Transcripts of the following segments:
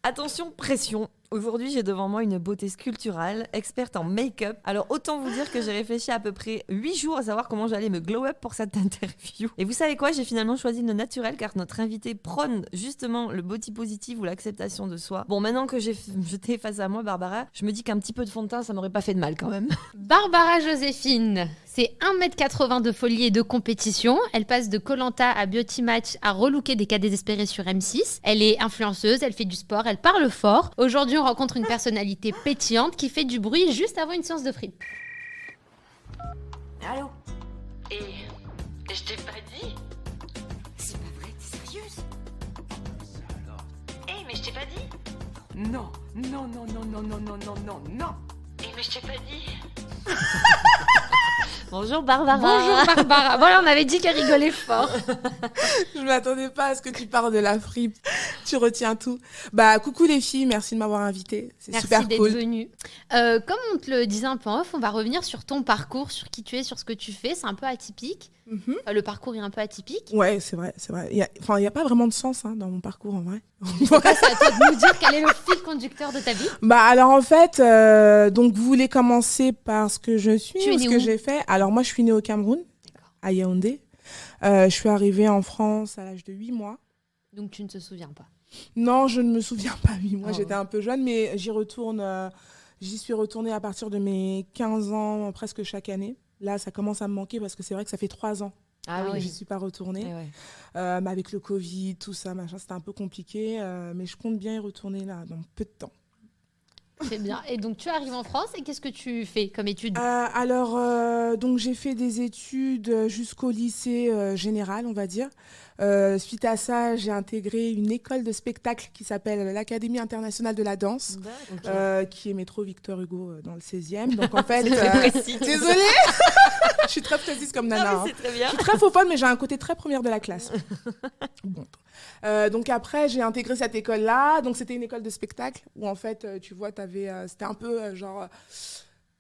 Attention, pression. Aujourd'hui, j'ai devant moi une beauté sculpturale, experte en make-up. Alors, autant vous dire que j'ai réfléchi à peu près 8 jours à savoir comment j'allais me glow up pour cette interview. Et vous savez quoi? J'ai finalement choisi le naturel car notre invité prône justement le body positive ou l'acceptation de soi. Bon, maintenant que je t'ai face à moi, Barbara, je me dis qu'un petit peu de fond de teint, ça m'aurait pas fait de mal quand même. Barbara Joséphine, c'est 1,80 m de folie et de compétition. Elle passe de Koh-Lanta à Beauty Match à relooker des cas désespérés sur M6. Elle est influenceuse, elle fait du sport, elle parle fort. Aujourd'hui, on rencontre une personnalité pétillante qui fait du bruit juste avant une séance de free. Allô? Et je t'ai pas dit. C'est pas vrai, t'es sérieuse? Mais je t'ai pas dit. Non, non, non, non, non, non, non, non, non, non. Mais je t'ai pas dit. Bonjour Barbara. Bonjour Barbara. Voilà, on avait dit qu'elle rigolait fort. Je m'attendais pas à ce que tu parles de la fripe. Tu retiens tout. Coucou les filles, merci de m'avoir invitée. C'est Merci super d'être cool. venue. Comme on te le disait un peu en off, on va revenir sur ton parcours, sur qui tu es, sur ce que tu fais. C'est un peu atypique. Le parcours est un peu atypique. Ouais, c'est vrai, c'est vrai. Il y a pas vraiment de sens dans mon parcours en vrai. C'est à toi de nous dire quel est le fil conducteur de ta vie. Alors en fait, donc vous voulez commencer par ce que je suis Tu es ou née ce que où? j'ai fait. Alors moi, je suis née au Cameroun, à Yaoundé. Je suis arrivée en France à l'âge de 8 mois. Donc tu ne te souviens pas. Non, je ne me souviens pas, 8 mois, Oh. j'étais un peu jeune, mais j'y suis retournée à partir de mes 15 ans, presque chaque année. Là, ça commence à me manquer parce que c'est vrai que ça fait 3 ans Ah que oui. je n'y suis pas retournée. Eh ouais. Mais avec le Covid, tout ça, machin, c'était un peu compliqué. Mais je compte bien y retourner là, dans peu de temps. Très bien. Et donc tu arrives en France et qu'est-ce que tu fais comme études? Donc j'ai fait des études jusqu'au lycée général, on va dire. Suite à ça, j'ai intégré une école de spectacle qui s'appelle l'Académie internationale de la danse, qui est métro Victor Hugo dans le 16e. Donc en fait, C'est très précis. désolée, je suis très précise comme nana. Non, mais c'est très bien. Je suis très faux mais j'ai un côté très première de la classe. Bon. Donc après, j'ai intégré cette école-là. Donc c'était une école de spectacle où en fait, tu vois, c'était un peu genre...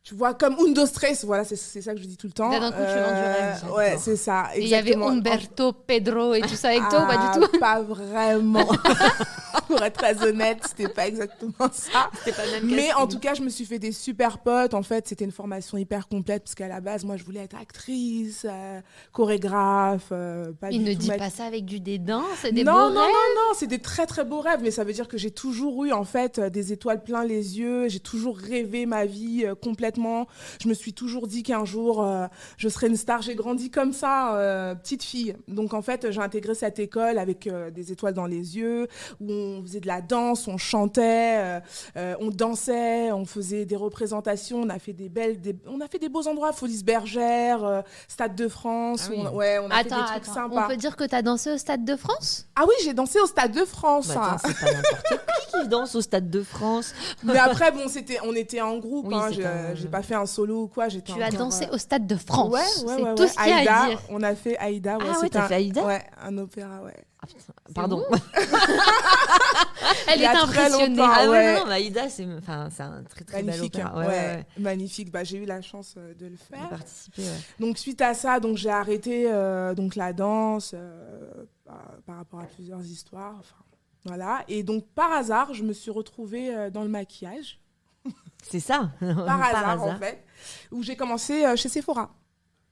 Tu vois, comme Undo Stress, voilà, c'est ça que je dis tout le temps. Là, d'un coup, tu vends du rêve. Ouais, c'est ça. Et il y avait exactement. Umberto, Pedro et tout ça avec toi ou pas du tout? Pas vraiment. Pour être très honnête, c'était pas exactement ça. C'était pas le même Mais casting. en tout cas, je me suis fait des super potes. En fait, c'était une formation hyper complète parce qu'à la base, moi, je voulais être actrice, chorégraphe. Pas Il du ne tout dit mettre- pas ça avec du dédain, c'est des non, beaux non, rêves. non, non, c'est des très très beaux rêves, mais ça veut dire que j'ai toujours eu en fait des étoiles plein les yeux, j'ai toujours rêvé ma vie complètement. Je me suis toujours dit qu'un jour je serais une star, j'ai grandi comme ça, petite fille. Donc en fait, j'ai intégré cette école avec des étoiles dans les yeux, où on faisait de la danse, on chantait, on dansait, on faisait des représentations, on a fait on a fait des beaux endroits, Folies Bergère, Stade de France, Ah oui. on a fait des trucs Attends, sympas. on peut dire que tu as dansé au Stade de France? Ah oui, j'ai dansé au Stade de France. Bah, attends, c'est pas n'importe qui danse au Stade de France. Mais après, bon, on était en groupe. Oui, Hein, c'est j'ai pas fait un solo ou quoi. Tu as dansé au Stade de France. Ouais, C'est ouais, tout ce qu'il y a Aïda, à dire. on a fait Aïda. Ah ouais, c'était t'as fait Aïda? Ouais, un opéra, ouais. Ah, putain, pardon. Elle Il y est a très impressionnée. longtemps. Ah ouais, ouais. non, non, mais Aïda, c'est un très très bel Magnifique, opéra. hein, ouais, magnifique. J'ai eu la chance de le De faire. participer, ouais. Donc suite à ça, donc j'ai arrêté donc la danse par rapport à plusieurs histoires. Enfin, voilà. Et donc par hasard, je me suis retrouvée dans le maquillage. C'est ça. Par hasard, en fait, où j'ai commencé chez Sephora.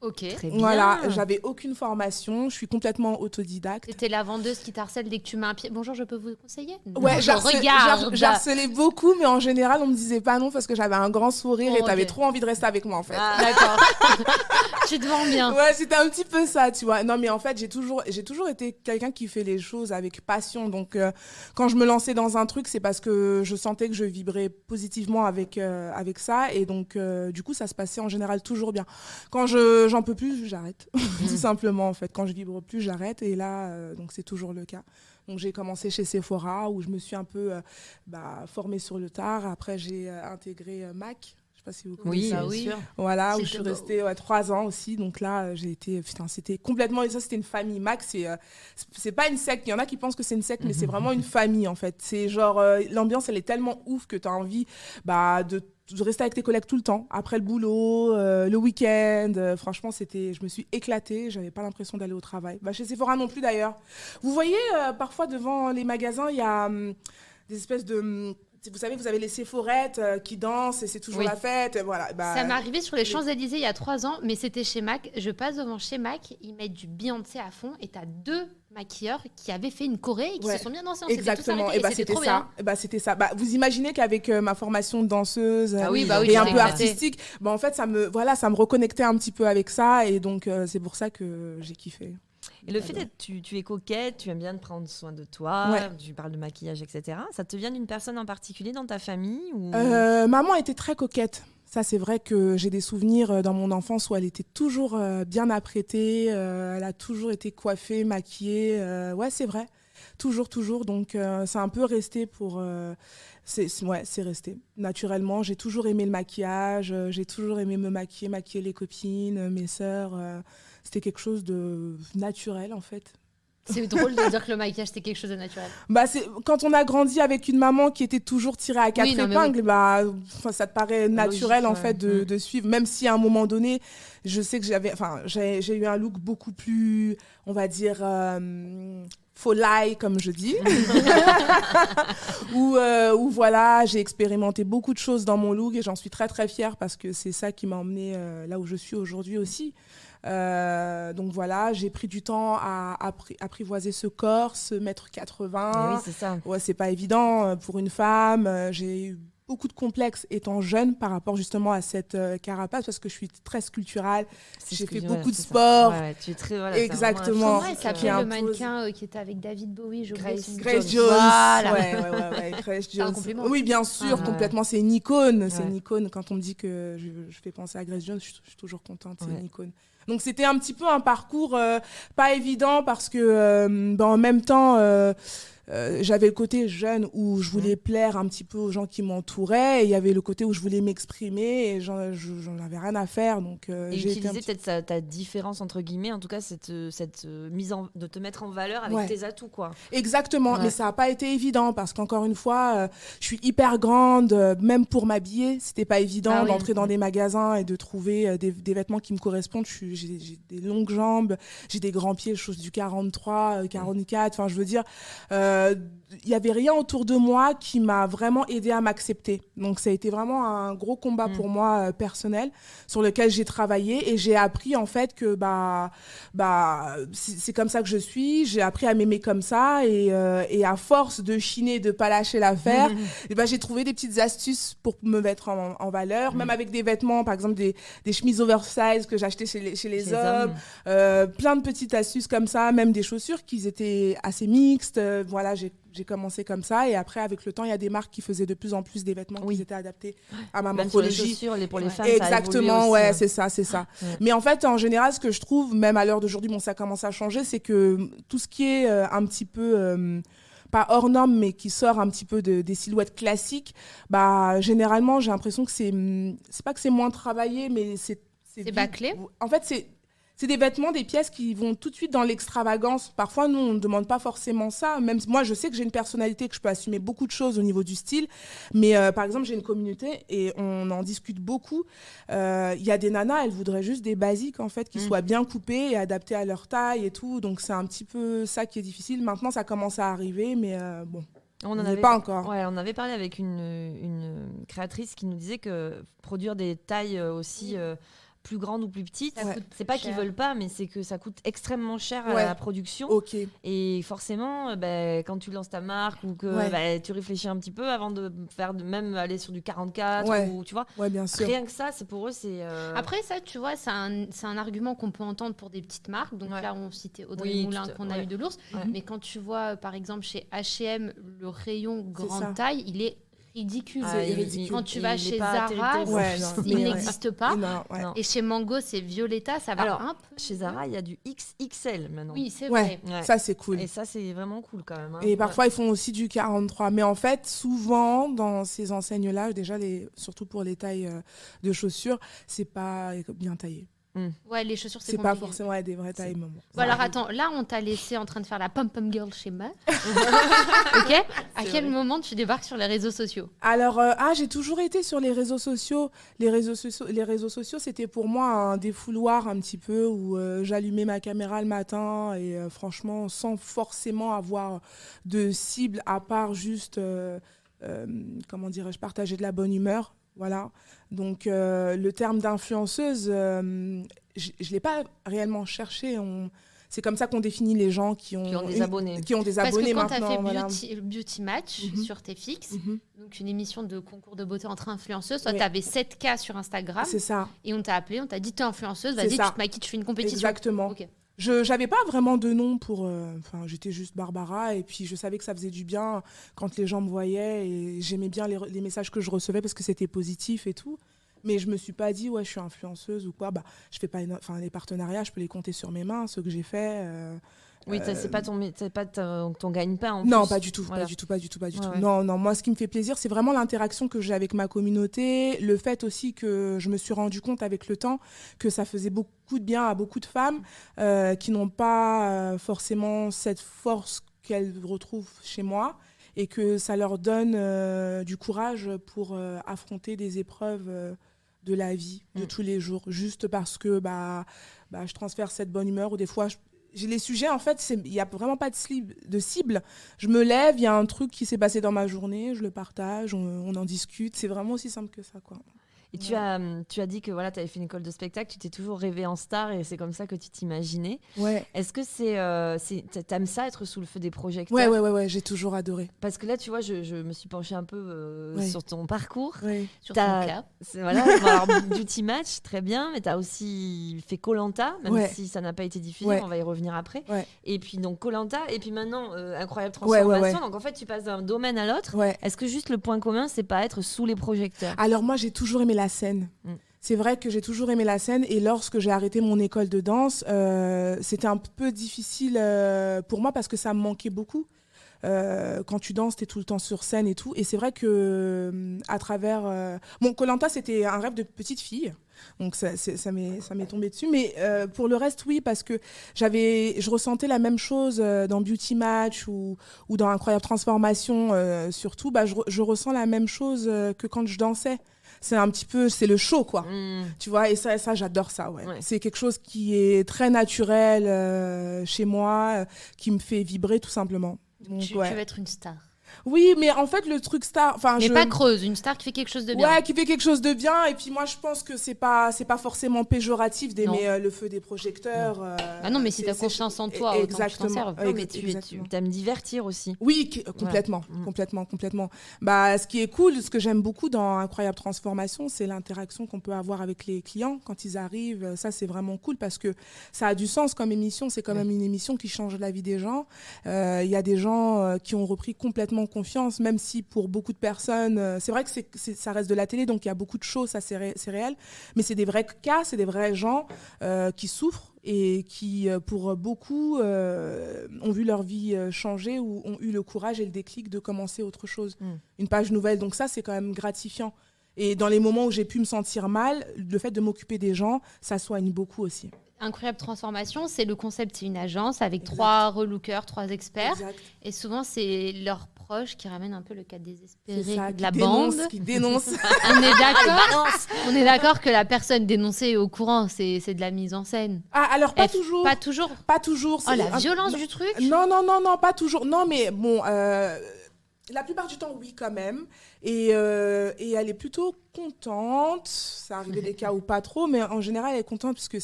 Ok. Très bien. Voilà, j'avais aucune formation, je suis complètement autodidacte. C'était la vendeuse qui t'harcèle dès que tu mets un pied. Bonjour, je peux vous conseiller? Ouais, Je regarde. j'harcelais beaucoup, mais en général, on me disait pas non parce que j'avais un grand sourire et Ok. t'avais trop envie de rester avec moi, en fait. Ah, D'accord. Tu te vends bien. Ouais, c'était un petit peu ça, tu vois. Non, mais en fait, j'ai toujours été quelqu'un qui fait les choses avec passion. Donc, quand je me lançais dans un truc, c'est parce que je sentais que je vibrais positivement avec ça. Et donc, du coup, ça se passait en général toujours bien. Quand j'en peux plus, j'arrête. Tout simplement, en fait. Quand je vibre plus, j'arrête. Et là, donc, c'est toujours le cas. Donc, j'ai commencé chez Sephora où je me suis un peu formée sur le tard. Après, j'ai intégré MAC. Je sais pas si vous connaissez. oui, Ah bien oui. sûr. Voilà, où C'est je suis tout. restée 3 ans aussi. Donc là, j'ai été... Putain, c'était complètement... Ça, c'était une famille. Mac, c'est pas une secte. Il y en a qui pensent que c'est une secte, mais c'est vraiment une famille, en fait. C'est genre... l'ambiance, elle est tellement ouf que tu as envie de rester avec tes collègues tout le temps. Après le boulot, le week-end. Franchement, je me suis éclatée. J'avais pas l'impression d'aller au travail. Chez Sephora non plus, d'ailleurs. Vous voyez, parfois, devant les magasins, il y a... espèces de... Vous savez, vous avez les Séphorettes qui dansent et c'est toujours Oui. la fête. Voilà. Ça m'est arrivé sur les Champs-Élysées il y a 3 ans, mais c'était chez MAC. Je passe devant chez MAC, ils mettent du Beyoncé à fond et t'as 2 maquilleurs qui avaient fait une choré et qui se sont bien dansés. Exactement. Et c'était trop bien. C'était ça. Vous imaginez qu'avec ma formation de danseuse Bah oui, et tu un t'es peu éclaté. artistique, en fait, ça me reconnectait un petit peu avec ça. Et donc, c'est pour ça que j'ai kiffé. Et le fait d'être, tu es coquette, tu aimes bien prendre soin de toi, Ouais. tu parles de maquillage, etc. Ça te vient d'une personne en particulier dans ta famille ou... Maman était très coquette. Ça, c'est vrai que j'ai des souvenirs dans mon enfance où elle était toujours bien apprêtée. Elle a toujours été coiffée, maquillée. Ouais, c'est vrai. Toujours, toujours. Donc, c'est un peu resté pour... c'est resté. Naturellement, j'ai toujours aimé le maquillage. J'ai toujours aimé me maquiller les copines, mes sœurs. C'était quelque chose de naturel, en fait. C'est drôle de dire que le maquillage, c'était quelque chose de naturel. Quand on a grandi avec une maman qui était toujours tirée à 4 Oui, non, mais épingles, ça te paraît naturel Logique, en fait de suivre. Même si à un moment donné, je sais que j'ai eu un look beaucoup plus, on va dire, folie, comme je dis. où voilà, j'ai expérimenté beaucoup de choses dans mon look et j'en suis très très fière parce que c'est ça qui m'a emmenée là où je suis aujourd'hui aussi. Donc voilà, j'ai pris du temps à apprivoiser ce corps, ce mètre 80. Oui, c'est ça. Ouais, c'est pas évident pour une femme. J'ai eu beaucoup de complexes étant jeune par rapport justement à cette carapace parce que je suis très sculpturale. J'ai fait beaucoup de sport. Ouais, tu es très, voilà, Exactement. Comment elle qui s'appelait le impose. mannequin qui était avec David Bowie, Grace Jones. Voilà. Ouais, Grace C'est un Jones. compliment. Oui, bien sûr, Ah, complètement. C'est une icône. C'est Ouais. une icône. Quand on me dit que je fais penser à Grace Jones, je suis toujours contente. C'est Ouais. une icône. Donc c'était un petit peu un parcours pas évident parce que en même temps j'avais le côté jeune où je voulais plaire un petit peu aux gens qui m'entouraient et il y avait le côté où je voulais m'exprimer et j'en avais rien à faire. Donc Et j'ai été utiliser peut-être ta différence entre guillemets, en tout cas cette mise de te mettre en valeur avec Ouais. tes atouts quoi. Exactement, Ouais. mais ça n'a pas été évident parce qu'encore une fois, je suis hyper grande, même pour m'habiller, c'était pas évident Ah oui. d'entrer dans des magasins et de trouver des vêtements qui me correspondent. J'ai des longues jambes, j'ai des grands pieds, chose du 43, 44, enfin je veux dire, il y avait rien autour de moi qui m'a vraiment aidé à m'accepter. Donc ça a été vraiment un gros combat pour moi personnel sur lequel j'ai travaillé et j'ai appris en fait que c'est comme ça que je suis. J'ai appris à m'aimer comme ça et à force de chiner, de pas lâcher l'affaire, j'ai trouvé des petites astuces pour me mettre en valeur, même avec des vêtements, par exemple des chemises oversize que j'achetais chez les hommes, plein de petites astuces comme ça, même des chaussures qui étaient assez mixtes. Voilà, j'ai commencé comme ça et après avec le temps il y a des marques qui faisaient de plus en plus des vêtements qui étaient adaptés à ma Même sur les morphologie. chaussures, pour les femmes, Exactement, ça a évolué ouais, aussi, c'est ça. Ouais. Mais en fait, en général, ce que je trouve, même à l'heure d'aujourd'hui, ça commence à changer, c'est que tout ce qui est un petit peu pas hors norme, mais qui sort un petit peu des silhouettes classiques, généralement, j'ai l'impression que c'est pas que c'est moins travaillé, mais c'est bâclé. En fait, c'est des vêtements, des pièces qui vont tout de suite dans l'extravagance. Parfois, nous, on ne demande pas forcément ça. Même moi, je sais que j'ai une personnalité, que je peux assumer beaucoup de choses au niveau du style. Mais par exemple, j'ai une communauté et on en discute beaucoup. Il y a des nanas, elles voudraient juste des basiques, en fait, qui soient bien coupées et adaptées à leur taille et tout. Donc, c'est un petit peu ça qui est difficile. Maintenant, ça commence à arriver, mais bon. On en n'y est avait pas encore. Ouais, on avait parlé avec une créatrice qui nous disait que produire des tailles aussi plus grandes ou plus petites, Ça coûte c'est pas plus qu'ils cher. veulent pas, mais c'est que ça coûte extrêmement cher à Ouais. la production. Ok. Et forcément, quand tu lances ta marque ou que tu réfléchis un petit peu avant de même aller sur du 44 Ouais. ou tu vois. Ouais, bien sûr. Rien que ça, c'est pour eux, c'est. Après, ça, tu vois, c'est un argument qu'on peut entendre pour des petites marques. Donc Ouais. là, on citait Audrey Oui, Moulin qu'on a ouais. eu de l'ours. Ouais. Mais quand tu vois, par exemple, chez H&M, le rayon ça. grande taille, il est ridicule. Ah, C'est il- ridicule. Quand tu il vas est chez pas Zara, terrible. Ouais, non, il mais n'existe pas. Non, ouais. Non. Et chez Mango, c'est Violetta, ça va Alors, un peu. Chez Zara, il y a du XXL maintenant. Oui, c'est Ouais, vrai. Ouais. ça, c'est cool. Et ça, c'est vraiment cool quand même. hein. Et parfois, ils font aussi du 43. Mais en fait, souvent, dans ces enseignes-là, déjà, surtout pour les tailles de chaussures, c'est pas bien taillé. Ouais, les chaussures, c'est C'est pas compliqué. forcément des vraies tailles, maman. Bon, alors attends, là, on t'a laissé en train de faire la pom-pom girl chez Meuf. Ok. À quel moment tu débarques sur les réseaux sociaux? Alors, j'ai toujours été sur les réseaux sociaux. Les réseaux sociaux, c'était pour moi un défouloir un petit peu où j'allumais ma caméra le matin et franchement, sans forcément avoir de cible à part juste, comment dirais-je, partager de la bonne humeur. Voilà. Donc, le terme d'influenceuse, je ne l'ai pas réellement cherché. C'est comme ça qu'on définit les gens qui ont des abonnés. Qui ont des Parce abonnés que quand tu as maintenant. fait Beauty Match sur TFX, Mhm. donc une émission de concours de beauté entre influenceuses, toi, Oui. tu avais 7K sur Instagram C'est ça. et on t'a appelé, on t'a dit, t'es influenceuse, C'est vas-y, tu ça. te maquilles, tu fais une compétition. Exactement. Ok. Je n'avais pas vraiment de nom pour... j'étais juste Barbara et puis je savais que ça faisait du bien quand les gens me voyaient et j'aimais bien les messages que je recevais parce que c'était positif et tout. Mais je me suis pas dit, ouais, je suis influenceuse ou quoi. Bah, je fais pas les partenariats, je peux les compter sur mes mains, ceux que j'ai fait. Oui, c'est pas ton gagne-pain en Non, plus. pas du tout, Voilà. pas du tout. Ouais. Non, moi, ce qui me fait plaisir, c'est vraiment l'interaction que j'ai avec ma communauté, le fait aussi que je me suis rendu compte avec le temps que ça faisait beaucoup de bien à beaucoup de femmes qui n'ont pas forcément cette force qu'elles retrouvent chez moi et que ça leur donne du courage pour affronter des épreuves de la vie de tous les jours, juste parce que je transfère cette bonne humeur ou des fois... J'ai les sujets, en fait, il n'y a vraiment pas de cible. Je me lève, il y a un truc qui s'est passé dans ma journée, je le partage, on en discute. C'est vraiment aussi simple que ça, quoi. Et tu as dit que voilà, tu avais fait une école de spectacle, tu t'es toujours rêvée en star et c'est comme ça que tu t'imaginais. Ouais. Est-ce que t'aimes ça, être sous le feu des projecteurs? Ouais, j'ai toujours adoré. Parce que là, tu vois, je me suis penchée un peu Ouais. sur ton parcours. Ouais. Sur ton cas. Voilà, bon, alors, Beauty Match, très bien, mais tu as aussi fait Koh-Lanta, même Ouais. si ça n'a pas été diffusé, Ouais. on va y revenir après. Ouais. Et puis donc Koh-Lanta, et puis maintenant Incroyable Ouais, Transformation. ouais. Donc en fait, tu passes d'un domaine à l'autre. Ouais. Est-ce que juste le point commun, c'est pas être sous les projecteurs? Alors moi, j'ai toujours aimé la scène. C'est vrai que j'ai toujours aimé la scène et lorsque j'ai arrêté mon école de danse, c'était un peu difficile pour moi parce que ça me manquait beaucoup. Quand tu danses, tu es tout le temps sur scène et tout. Et c'est vrai que à travers... Bon, Koh-Lanta, c'était un rêve de petite fille. Donc ça m'est tombé dessus. Mais pour le reste, oui, parce que je ressentais la même chose dans Beauty Match ou dans Incroyable Transformation, surtout. Je ressens la même chose que quand je dansais. C'est un petit peu, c'est le show, quoi. Tu vois, et ça j'adore ça, ouais. C'est quelque chose qui est très naturel chez moi, qui me fait vibrer tout simplement. Donc, Tu veux être une star. Oui, mais en fait, le truc star... Mais pas creuse, une star qui fait quelque chose de bien. Ouais, qui fait quelque chose de bien. Et puis moi, je pense que c'est pas forcément péjoratif d'aimer le feu des projecteurs. Non, mais si t'as confiance en toi, autant que tu t'en serves. Non, mais tu aimes divertir aussi. Oui, complètement. Ce qui est cool, ce que j'aime beaucoup dans Incroyable Transformation, c'est l'interaction qu'on peut avoir avec les clients quand ils arrivent. Ça, c'est vraiment cool parce que ça a du sens comme émission. C'est quand même une émission qui change la vie des gens. Il y a des gens qui ont repris complètement confiance, même si pour beaucoup de personnes, c'est vrai que ça reste de la télé, donc il y a beaucoup de choses, ça c'est réel, mais c'est des vrais cas, c'est des vrais gens qui souffrent et qui, pour beaucoup, ont vu leur vie changer ou ont eu le courage et le déclic de commencer autre chose, une page nouvelle. Donc ça, c'est quand même gratifiant. Et dans les moments où j'ai pu me sentir mal, le fait de m'occuper des gens, ça soigne beaucoup aussi. Incroyable Transformation, c'est le concept, c'est une agence avec 3 relookers, 3 experts. Exact. Et souvent, c'est leurs proches qui ramènent un peu le cas désespéré Ça, de la bande. Qui dénonce. On est d'accord que la personne dénoncée est au courant, c'est de la mise en scène. Ah, alors pas toujours. Pas toujours. Pas toujours. Oh, la violence du truc. Non, pas toujours. Non, mais bon, la plupart du temps, oui, quand même. Et elle est plutôt contente. Ça arrive des cas où pas trop, mais en général, elle est contente parce que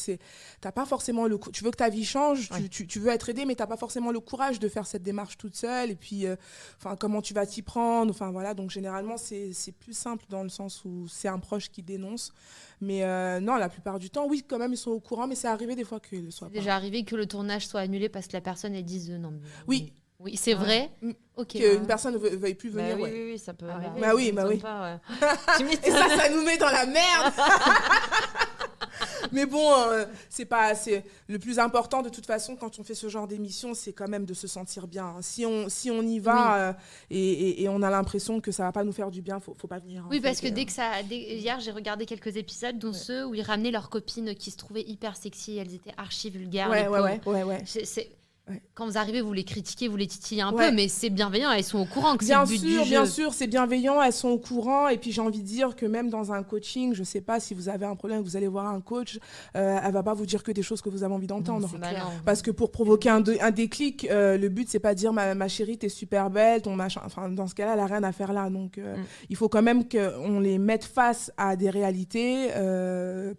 t'as pas forcément tu veux que ta vie change, tu veux être aidée, mais t'as pas forcément le courage de faire cette démarche toute seule. Et puis, comment tu vas t'y prendre. Enfin, voilà. Donc, généralement, c'est plus simple dans le sens où c'est un proche qui dénonce. Mais non, la plupart du temps, oui, quand même, ils sont au courant, mais c'est arrivé des fois qu'ils ne le soient pas. C'est déjà arrivé que le tournage soit annulé parce que la personne, elle dise non. Mais... Oui. Oui, c'est vrai. Ok. Qu'une personne ne veuille plus venir. Oui, ça peut arriver. Oui. Pas, Et ça nous met dans la merde. Mais bon, c'est le plus important de toute façon quand on fait ce genre d'émission, c'est quand même de se sentir bien. Si on y va et on a l'impression que ça va pas nous faire du bien, faut pas venir. Oui, parce que hier j'ai regardé quelques épisodes, dont ceux où ils ramenaient leurs copines qui se trouvaient hyper sexy, elles étaient archi vulgaires. Ouais. Quand vous arrivez, vous les critiquez, vous les titillez un peu, mais c'est bienveillement, elles sont au courant que c'est le but du jeu. Bien sûr, c'est bienveillant, elles sont au courant. Et puis j'ai envie de dire que même dans un coaching, je sais pas si vous avez un problème, vous allez voir un coach, elle va pas vous dire que des choses que vous avez envie d'entendre. Parce que pour provoquer un déclic, le but c'est pas de dire ma chérie t'es super belle, ton machin. Enfin dans ce cas-là, elle a rien à faire là. Donc il faut quand même qu'on les mette face à des réalités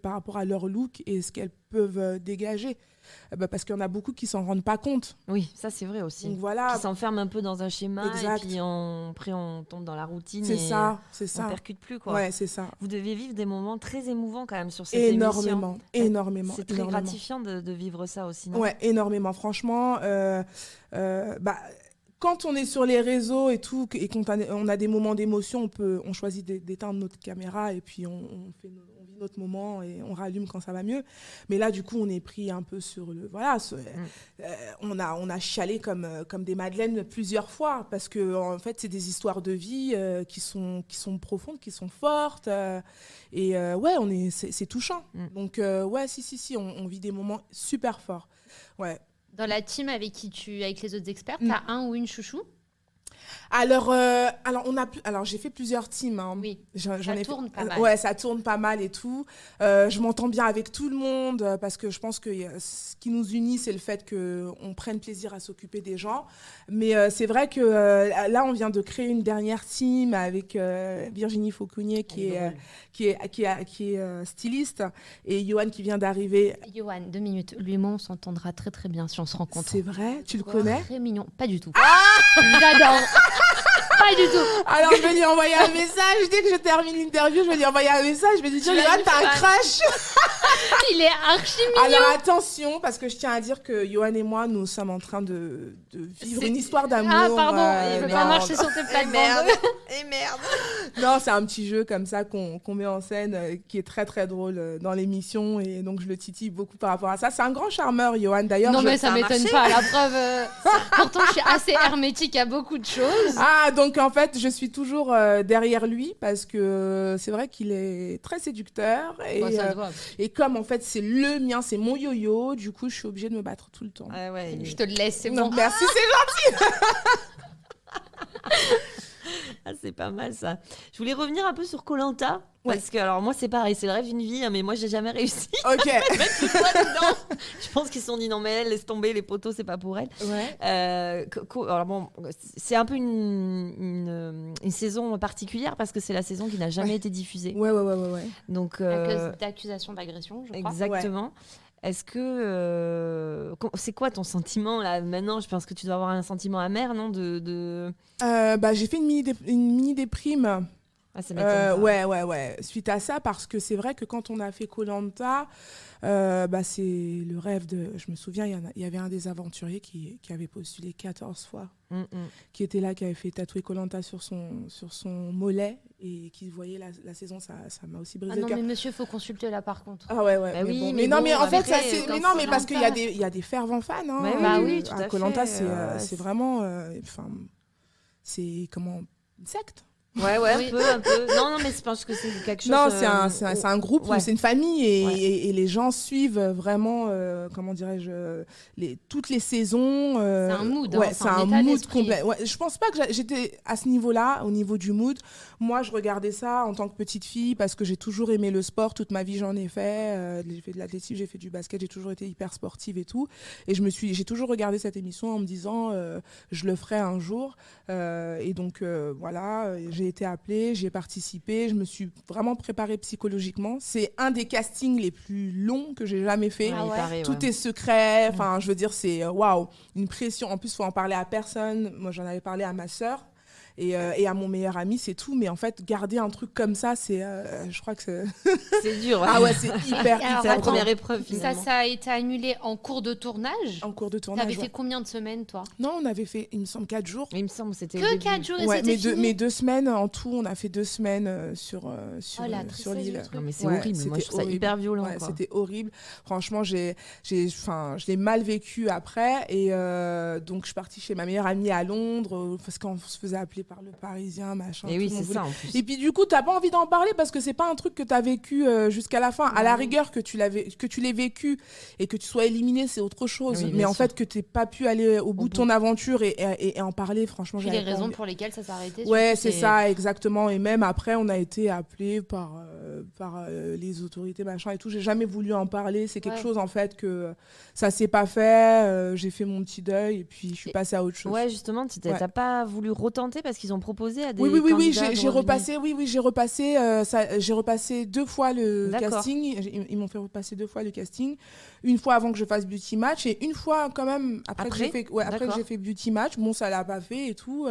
par rapport à leur look et ce qu'elles peuvent dégager. Parce qu'il y en a beaucoup qui s'en rendent pas compte. Oui, ça c'est vrai aussi. Donc voilà. Qui s'enferment un peu dans un schéma exact. Et puis après on tombe dans la routine. C'est ça. On percute plus quoi. Ouais, c'est ça. Vous devez vivre des moments très émouvants quand même sur cette émission. Énormément. C'est très gratifiant de vivre ça aussi, non ? Ouais, énormément. Franchement, quand on est sur les réseaux et tout, et qu'on a des moments d'émotion, on choisit d'éteindre notre caméra et puis on vit notre moment et on rallume quand ça va mieux. Mais là, du coup, on est pris un peu sur le... Voilà, on a chialé comme des madeleines plusieurs fois parce que en fait, c'est des histoires de vie qui sont profondes, qui sont fortes. C'est touchant. Donc, si, on vit des moments super forts. Ouais. Dans la team avec les autres experts, t'as un ou une chouchou ? Alors j'ai fait plusieurs teams. Hein. Oui, ça tourne pas mal. Ouais, ça tourne pas mal et tout. Je m'entends bien avec tout le monde parce que je pense que ce qui nous unit, c'est le fait qu'on prenne plaisir à s'occuper des gens. Mais c'est vrai que là, on vient de créer une dernière team avec Virginie Fauconnier qui est styliste et Yohan qui vient d'arriver. Yohan, 2 minutes. Lui et moi, on s'entendra très très bien si on se rencontre. C'est vrai ? Tu le connais ? Très mignon. Pas du tout. J'adore. Pas du tout. Alors, je vais lui envoyer un message. Dès que je termine l'interview, je vais lui envoyer un message. Je vais lui dire, Yohan, t'as un crush. Il est archi mignon. Alors, attention, parce que je tiens à dire que Yohan et moi, nous sommes en train de vivre une histoire d'amour. Ah, pardon, il ne peut pas marcher sur tes plates-bandes. Et merde. Non, c'est un petit jeu comme ça qu'on met en scène qui est très, très drôle dans l'émission. Et donc, je le titille beaucoup par rapport à ça. C'est un grand charmeur, Yohan. D'ailleurs, non, mais ça m'étonne pas. La preuve, pourtant, je suis assez hermétique à beaucoup de choses. Ah, donc en fait, je suis toujours derrière lui parce que c'est vrai qu'il est très séducteur. Et comme en fait, c'est le mien, c'est mon yo-yo, du coup, je suis obligée de me battre tout le temps. Ah ouais, je te le laisse, c'est bon. bon. Merci, c'est gentil. Ah, c'est pas mal ça. Je voulais revenir un peu sur Koh-Lanta. Parce que, alors moi, c'est pareil, c'est le rêve d'une vie, hein, mais moi, j'ai jamais réussi. Ok. Mettre le doigt dedans. Je pense qu'ils se sont dit, non, mais elle, laisse tomber les poteaux, c'est pas pour elle. Ouais. Alors bon, c'est un peu une saison particulière parce que c'est la saison qui n'a jamais été diffusée. Ouais. Donc, à cause d'accusations d'agression, je crois. Exactement. Ouais. Est-ce que... c'est quoi ton sentiment là maintenant ? Je pense que tu dois avoir un sentiment amer, non j'ai fait une mini déprime. Ah, ça m'étonne pas. Ouais. Suite à ça, parce que c'est vrai que quand on a fait Koh-Lanta, c'est le rêve de... Je me souviens, il y avait un des aventuriers qui avait postulé 14 fois, qui était là, qui avait fait tatouer Koh-Lanta sur son mollet et qui voyait la saison, ça m'a aussi brisé le cœur. Ah non, mais monsieur, il faut consulter là par contre. Ah ouais. Bah oui, mais en fait, ça c'est... Mais non, mais parce qu'il y a des fervents fans. Hein, bah oui, tout à fait. Koh-Lanta, c'est vraiment... c'est comment... Une secte. Ouais, un peu. Non, mais je pense que c'est quelque chose... Non, c'est un groupe, c'est une famille et les gens suivent vraiment, comment dirais-je, toutes les saisons. C'est un mood. Ouais, c'est un mood complet. Ouais, je pense pas que j'étais à ce niveau-là, au niveau du mood. Moi, je regardais ça en tant que petite fille parce que j'ai toujours aimé le sport. Toute ma vie, j'en ai fait. J'ai fait de l'athlétisme, j'ai fait du basket, j'ai toujours été hyper sportive et tout. Et j'ai toujours regardé cette émission en me disant, je le ferai un jour. Et donc, voilà, j'ai été appelée, j'ai participé, je me suis vraiment préparée psychologiquement. C'est un des castings les plus longs que j'ai jamais fait. Tout est secret. Enfin, je veux dire, c'est waouh, une pression. En plus, il faut en parler à personne. Moi, j'en avais parlé à ma sœur. et à mon meilleur ami, c'est tout. Mais en fait, garder un truc comme ça, je crois que c'est... C'est dur. Ouais. Ah ouais, c'est hyper, Alors, C'est la attends, première épreuve Ça, finalement. ça a été annulé en cours de tournage. en cours de T'avais tournage. fait Ouais. combien de semaines, toi? Non, on avait fait, il me semble, 4 jours. Il me semble que c'était au Que début. 4 jours et Ouais, c'était fini. mais 2 semaines en tout, on a fait 2 semaines sur Oh, la sur tristesse l'île. du truc. Non mais c'est Ouais, horrible. Moi je c'était trouve ça horrible. hyper violent. Ouais, quoi. c'était horrible. Franchement, je l'ai mal vécu après. Et donc, je suis partie chez ma meilleure amie à Londres parce qu'on se faisait appeler par le Parisien, machin. Et oui tout le c'est monde ça en plus. Et puis du coup, t'as pas envie d'en parler parce que c'est pas un truc que t'as vécu jusqu'à la fin. À la rigueur que tu l'aies vécu et que tu sois éliminé, c'est autre chose. Oui, bien mais en sûr. fait, que t'aies pas pu aller au bout de ton aventure et en parler, franchement, Puis les j'avais pas raisons envie. pour lesquelles ça s'est arrêté. Ouais, surtout, c'est ça, exactement. Et même après, on a été appelé par les autorités, machin et tout. J'ai jamais voulu en parler. C'est quelque Ouais. chose, en fait, que ça s'est pas fait. J'ai fait mon petit deuil et puis je suis Et- passée à autre chose. Ouais justement, t'as Ouais. pas voulu retenter parce qu'ils ont proposé à des Oui, candidats de j'ai revenir. repassé, j'ai repassé 2 fois le D'accord. casting. Ils m'ont fait repasser 2 fois le casting. Une fois avant que je fasse Beauty Match et une fois quand même après que Après j'ai fait, ouais, après que D'accord. j'ai fait Beauty Match. Bon, ça l'a pas fait et tout.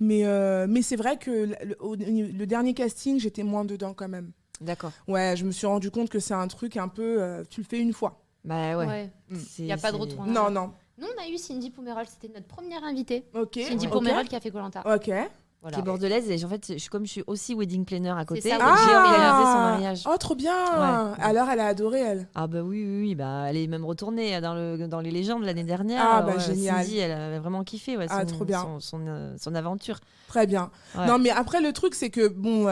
Mais c'est vrai que le dernier casting, j'étais moins dedans quand même. D'accord. Ouais, je me suis rendu compte que c'est un truc un peu, tu le fais une fois. Bah ouais. Ouais. C'est- Il n'y a pas de c'est- retour. en Non, arrière. non. Nous, on a eu Cindy Pomerol, c'était notre première invitée. Ok. Cindy ok. Pomerol qui a fait Koh-Lanta. Ok. Voilà. Qui est bordelaise et en fait comme je suis aussi wedding planner à côté, ça, donc oui. j'ai organisé son Ah mariage. Oh, trop bien. Ouais. Alors, elle a adoré, elle. Ah bah oui, bah elle est même retournée dans les légendes l'année dernière. Ah bah, Ouais, génial. Cindy, elle avait vraiment kiffé Ah, trop bien. son aventure. Très bien. Ouais. Non, mais après, le truc, c'est que, bon,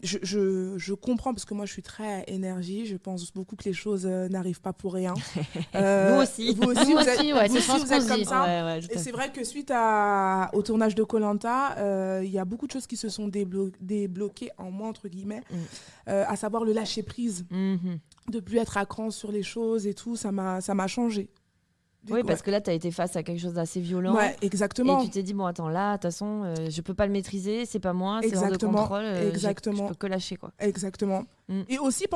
je comprends, parce que moi, je suis très énergie. Je pense beaucoup que les choses n'arrivent pas pour rien. Nous aussi. Vous aussi, Nous vous êtes, aussi, ouais, vous c'est aussi, ce vous qu'on êtes se comme dit. ça. Ouais, tout Et à c'est fait. vrai que suite au tournage de Koh-Lanta, il y a beaucoup de choses qui se sont débloquées en moi, entre guillemets, à savoir le lâcher-prise, Mhm. de plus être à cran sur les choses et tout, ça m'a changé. Du Oui, coup, parce que là, tu as été face à quelque chose d'assez violent. ouais, exactement. Et tu t'es dit, bon, attends, là, de toute façon, je peux pas le maîtriser, c'est pas moi, c'est hors de Exactement, contrôle. exactement. Je peux que lâcher, quoi. Exactement. Mm. Et aussi,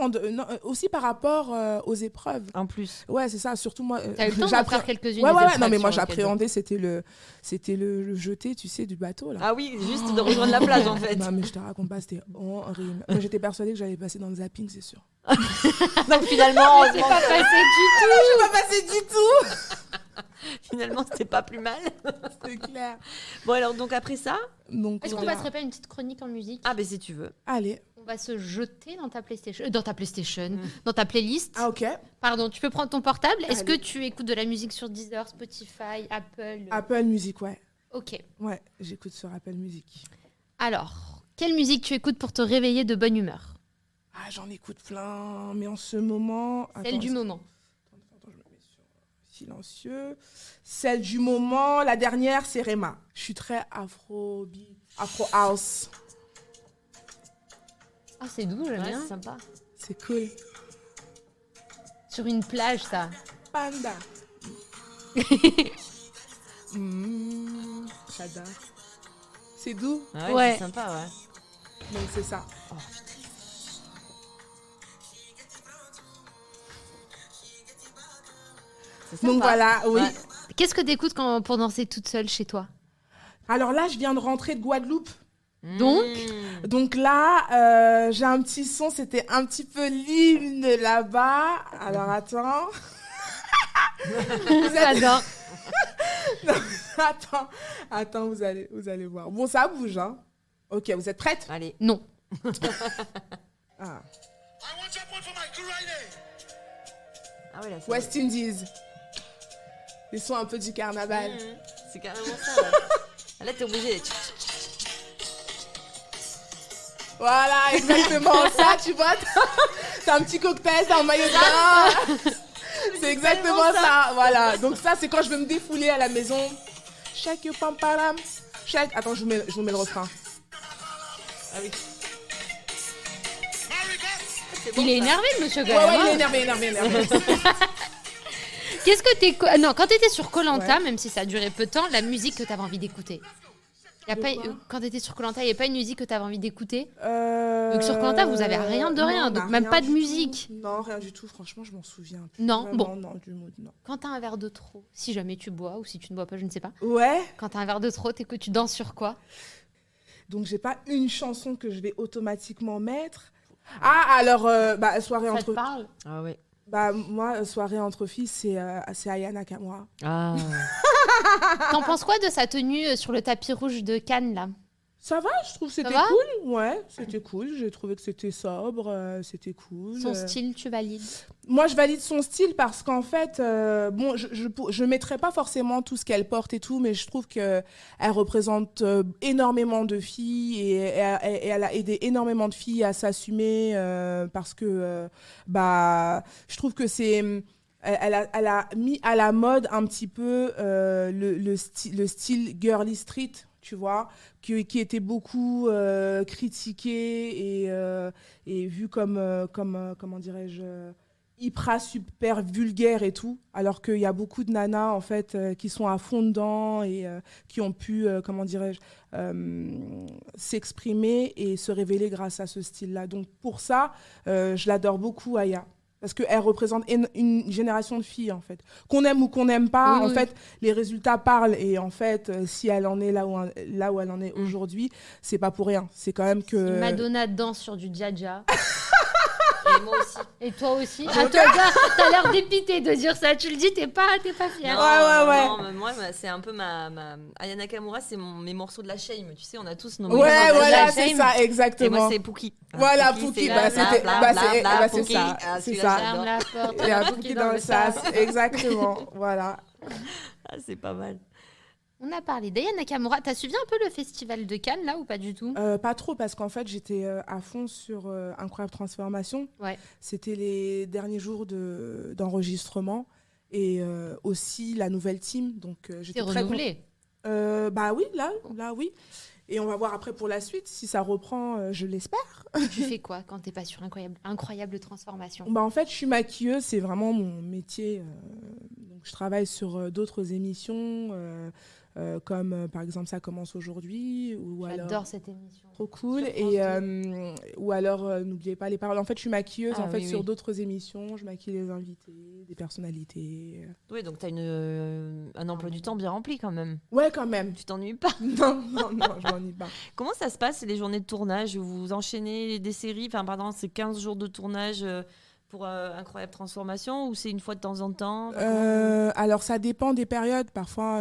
aussi par rapport aux épreuves. En plus. Ouais, c'est ça, surtout moi. T'as eu le temps d'en faire quelques-unes. Ouais, des ouais, épreuves non, mais moi sur lesquelles- j'appréhendais, c'était le jeté, tu sais, du bateau là. Ah oui, juste de rejoindre la plage, en fait. Non, mais je te raconte pas, c'était horrible. Moi j'étais persuadée que j'allais passer dans le zapping, c'est sûr. Donc finalement, C'est pas passé du tout. Je suis pas passée du tout. finalement, c'était pas plus mal. C'est clair. Bon, alors, donc après ça, Donc, Est-ce qu'on voilà. passerait pas une petite chronique en musique? ah, ben si tu veux. Allez. On va se jeter dans ta PlayStation, Mm. dans ta playlist. Ah, ok. Pardon, tu peux prendre ton portable. Est-ce que Allez. tu écoutes de la musique sur Deezer, Spotify, Apple? Apple Music, ouais. Ok. Ouais, j'écoute sur Apple Music. Alors, quelle musique tu écoutes pour te réveiller de bonne humeur? Ah, j'en écoute plein, mais en ce moment. Celle Attends, du moment. Attends, je me mets sur silencieux. Celle du moment, la dernière, c'est Rema. Je suis très afrobeat, afro house. Ah, c'est doux, j'aime Ouais, bien. c'est sympa. C'est cool. Sur une plage, ça. Panda. J'adore. C'est doux, Ah ouais, Ouais. c'est sympa, ouais. donc c'est ça. C'est Donc sympa. voilà, oui. Ouais. Qu'est-ce que t'écoutes pour danser toute seule chez toi? Alors là, je viens de rentrer de Guadeloupe. Donc Donc là, j'ai un petit son, c'était un petit peu l'hymne là-bas. Alors attends. J'adore. Attends, vous allez voir. Bon, ça bouge, hein. Ok, vous êtes prêtes? Allez. Non. Ah. Ah ouais, là, c'est West Indies. Les sons un peu du carnaval. C'est carrément ça. Ouais. Ah, là, t'es obligé. Voilà, exactement ça, tu vois. T'as un petit cocktail, t'as un maillot de bain. C'est exactement ça. Voilà. Donc ça, c'est quand je veux me défouler à la maison. Shake your pam param. Shake. Attends, je vous mets le refrain. Ah oui. Il est énervé, le monsieur, quand Ouais, même, ouais, hein. il est énervé. Qu'est-ce que t'es... Non, quand t'étais sur Koh-Lanta, Ouais. même si ça a duré peu de temps, la musique que t'avais envie d'écouter. Y a De pas... quoi Quand t'étais sur Koh-Lanta, il n'y a pas une musique que t'avais envie d'écouter? Donc sur Koh-Lanta, vous avez rien de rien, donc même pas de musique. Non, rien du tout. Franchement, je m'en souviens. Non, Vraiment, bon. Non, du mood, non. Quand t'as un verre de trop, si jamais tu bois ou si tu ne bois pas, je ne sais pas. Ouais. Quand t'as un verre de trop, tu danses sur quoi? Donc, j'ai pas une chanson que je vais automatiquement mettre. Ah, alors, soirée Ça te entre... parle? Ah ouais. Moi, soirée entre filles, c'est Aya Nakamura. Ah. T'en penses quoi de sa tenue sur le tapis rouge de Cannes, là? Ça va, je trouve que c'était va cool. Ouais, c'était cool. J'ai trouvé que c'était sobre, c'était cool. Son style, tu valides? Moi, je valide son style parce qu'en fait, je mettrais pas forcément tout ce qu'elle porte et tout, mais je trouve qu'elle représente énormément de filles et elle a aidé énormément de filles à s'assumer parce que je trouve que c'est... Elle a mis à la mode un petit peu le style girly street, tu vois, qui était beaucoup critiqué et vu comme comment dirais-je, hyper super vulgaire et tout, alors qu'il y a beaucoup de nanas en fait qui sont à fond dedans et qui ont pu, comment dirais-je, s'exprimer et se révéler grâce à ce style-là. Donc pour ça, je l'adore beaucoup, Aya. Parce qu'elle représente une génération de filles, en fait. Qu'on aime ou qu'on n'aime pas, en fait, les résultats parlent. Et en fait, si elle en est là où elle en est aujourd'hui, c'est pas pour rien. C'est quand même que... Si Madonna danse sur du Dja. Et moi aussi. Et toi aussi. Ah, toi, t'as l'air dépité de dire ça. Tu le dis, t'es pas fière. Ouais. Non, mais moi, c'est un peu ma... Aya Nakamura, c'est mes morceaux de la Shame. Tu sais, on a tous nos Ouais, morceaux de voilà, la c'est Shame. ça, Et exactement. moi, c'est Pookie. Voilà, Pookie, c'est ça. Ah, C'est celui-là, ça. Ferme la porte. Il y a Pookie dans le sas, exactement. Voilà. Ah, c'est pas mal. On a parlé d'Aya Nakamura. T'as suivi un peu le festival de Cannes, là, ou pas du tout? Pas trop, parce qu'en fait, j'étais à fond sur Incroyable Transformation. Ouais. C'était les derniers jours d'enregistrement et aussi la nouvelle team. Donc, j'étais C'est très renouvelé. Oui, là, oui. Et on va voir après pour la suite, si ça reprend, je l'espère. Tu fais quoi quand t'es pas sur Incroyable Transformation? En fait, je suis maquilleuse, c'est vraiment mon métier. Donc, je travaille sur d'autres émissions, comme par exemple Ça commence aujourd'hui. J'adore cette émission. Trop cool. Sur Et, France 2. ou alors, n'oubliez pas les paroles. En fait, je suis maquilleuse Oui, sur oui. d'autres émissions. Je maquille les invités, des personnalités. Oui, donc t'as un emploi du temps bien rempli quand même. Ouais, quand même. Tu t'ennuies pas. Non, je m'ennuie pas. Comment ça se passe, les journées de tournage? Vous enchaînez des séries? Enfin, pardon, c'est 15 jours de tournage pour Incroyable Transformation ou c'est une fois de temps en temps? Alors, ça dépend des périodes. Parfois,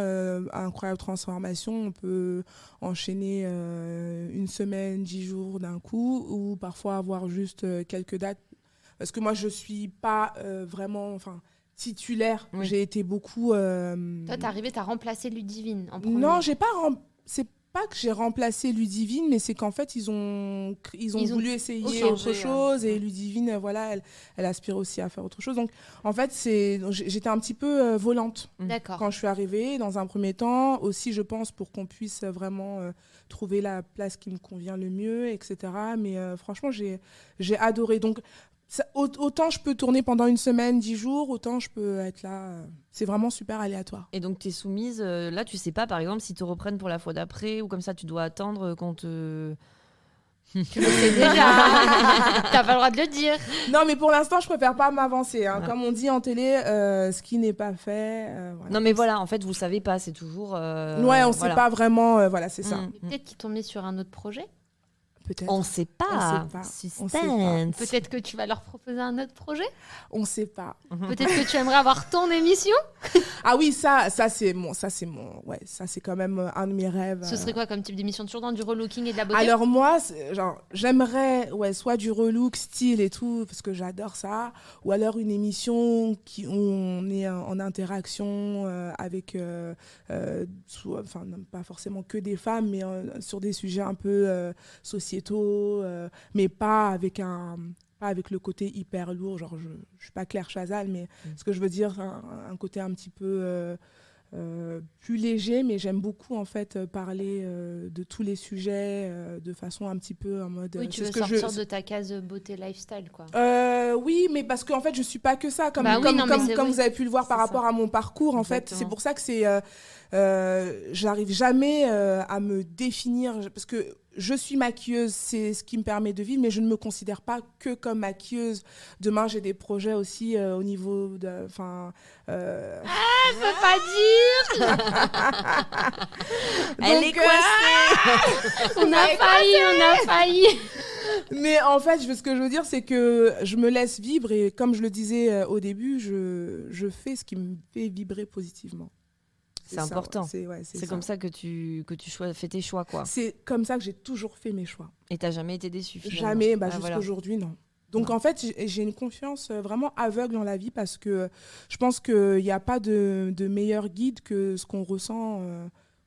à Incroyable Transformation, on peut enchaîner une semaine, 10 jours d'un coup, ou parfois avoir juste quelques dates. Parce que moi, je suis pas vraiment titulaire. Oui. J'ai été beaucoup... Toi, t'es arrivé, t'as remplacé Ludivine en premier. Non, j'ai pas... C'est pas que j'ai remplacé Ludivine, mais c'est qu'en fait, ils ont voulu essayer changer, autre chose. Et Ludivine, voilà, elle aspire aussi à faire autre chose. Donc, en fait, j'étais un petit peu volante D'accord. quand je suis arrivée. Dans un premier temps, aussi, je pense, pour qu'on puisse vraiment trouver la place qui me convient le mieux, etc. Mais franchement, j'ai adoré. Donc, autant je peux tourner pendant une semaine, 10 jours, autant je peux être là. C'est vraiment super aléatoire. Et donc t'es soumise, là tu sais pas par exemple s'ils te reprennent pour la fois d'après ou comme ça tu dois attendre qu'on te... Tu le sais déjà. T'as pas le droit de le dire. Non, mais pour l'instant, je préfère pas m'avancer. Hein. Ouais. Comme on dit en télé, ce qui n'est pas fait. Voilà. Non mais voilà, en fait vous savez pas, c'est toujours... Ouais, on sait pas vraiment. Voilà, c'est ça. Peut-être qu'ils t'ont mis sur un autre projet. Peut-être. On sait pas. On sait pas. Suspense. Peut-être que tu vas leur proposer un autre projet. On sait pas. Peut-être que tu aimerais avoir ton émission. Ah oui, ça c'est ouais, ça c'est quand même un de mes rêves. Ce serait quoi comme type d'émission? Toujours dans du relooking et de la beauté? Alors moi, j'aimerais soit du relook, style et tout, parce que j'adore ça, ou alors une émission où on est en interaction avec, pas forcément que des femmes, mais sur des sujets un peu sociétaux, mais pas avec le côté hyper lourd, genre je suis pas Claire Chazal, mais ce que je veux dire, un côté un petit peu plus léger, mais j'aime beaucoup en fait parler de tous les sujets de façon un petit peu en mode... Oui, tu veux sortir de ta case beauté lifestyle, quoi. Oui, mais parce qu'en fait, je suis pas que ça, comme vous avez pu le voir par rapport à mon parcours, en fait. C'est pour ça que j'arrive jamais à me définir, parce que je suis maquilleuse, c'est ce qui me permet de vivre, mais je ne me considère pas que comme maquilleuse. Demain, j'ai des projets aussi au niveau de... Je peux pas dire. Elle est coincée. On a failli. Mais en fait, ce que je veux dire, c'est que je me laisse vibrer et comme je le disais au début, je fais ce qui me fait vibrer positivement. C'est important. C'est C'est comme ça que tu fais tes choix, quoi. C'est comme ça que j'ai toujours fait mes choix. Et t'as jamais été déçue, finalement. Jamais, Voilà. jusqu'aujourd'hui, non. Donc en fait, j'ai une confiance vraiment aveugle dans la vie parce que je pense qu'il n'y a pas de meilleur guide que ce qu'on ressent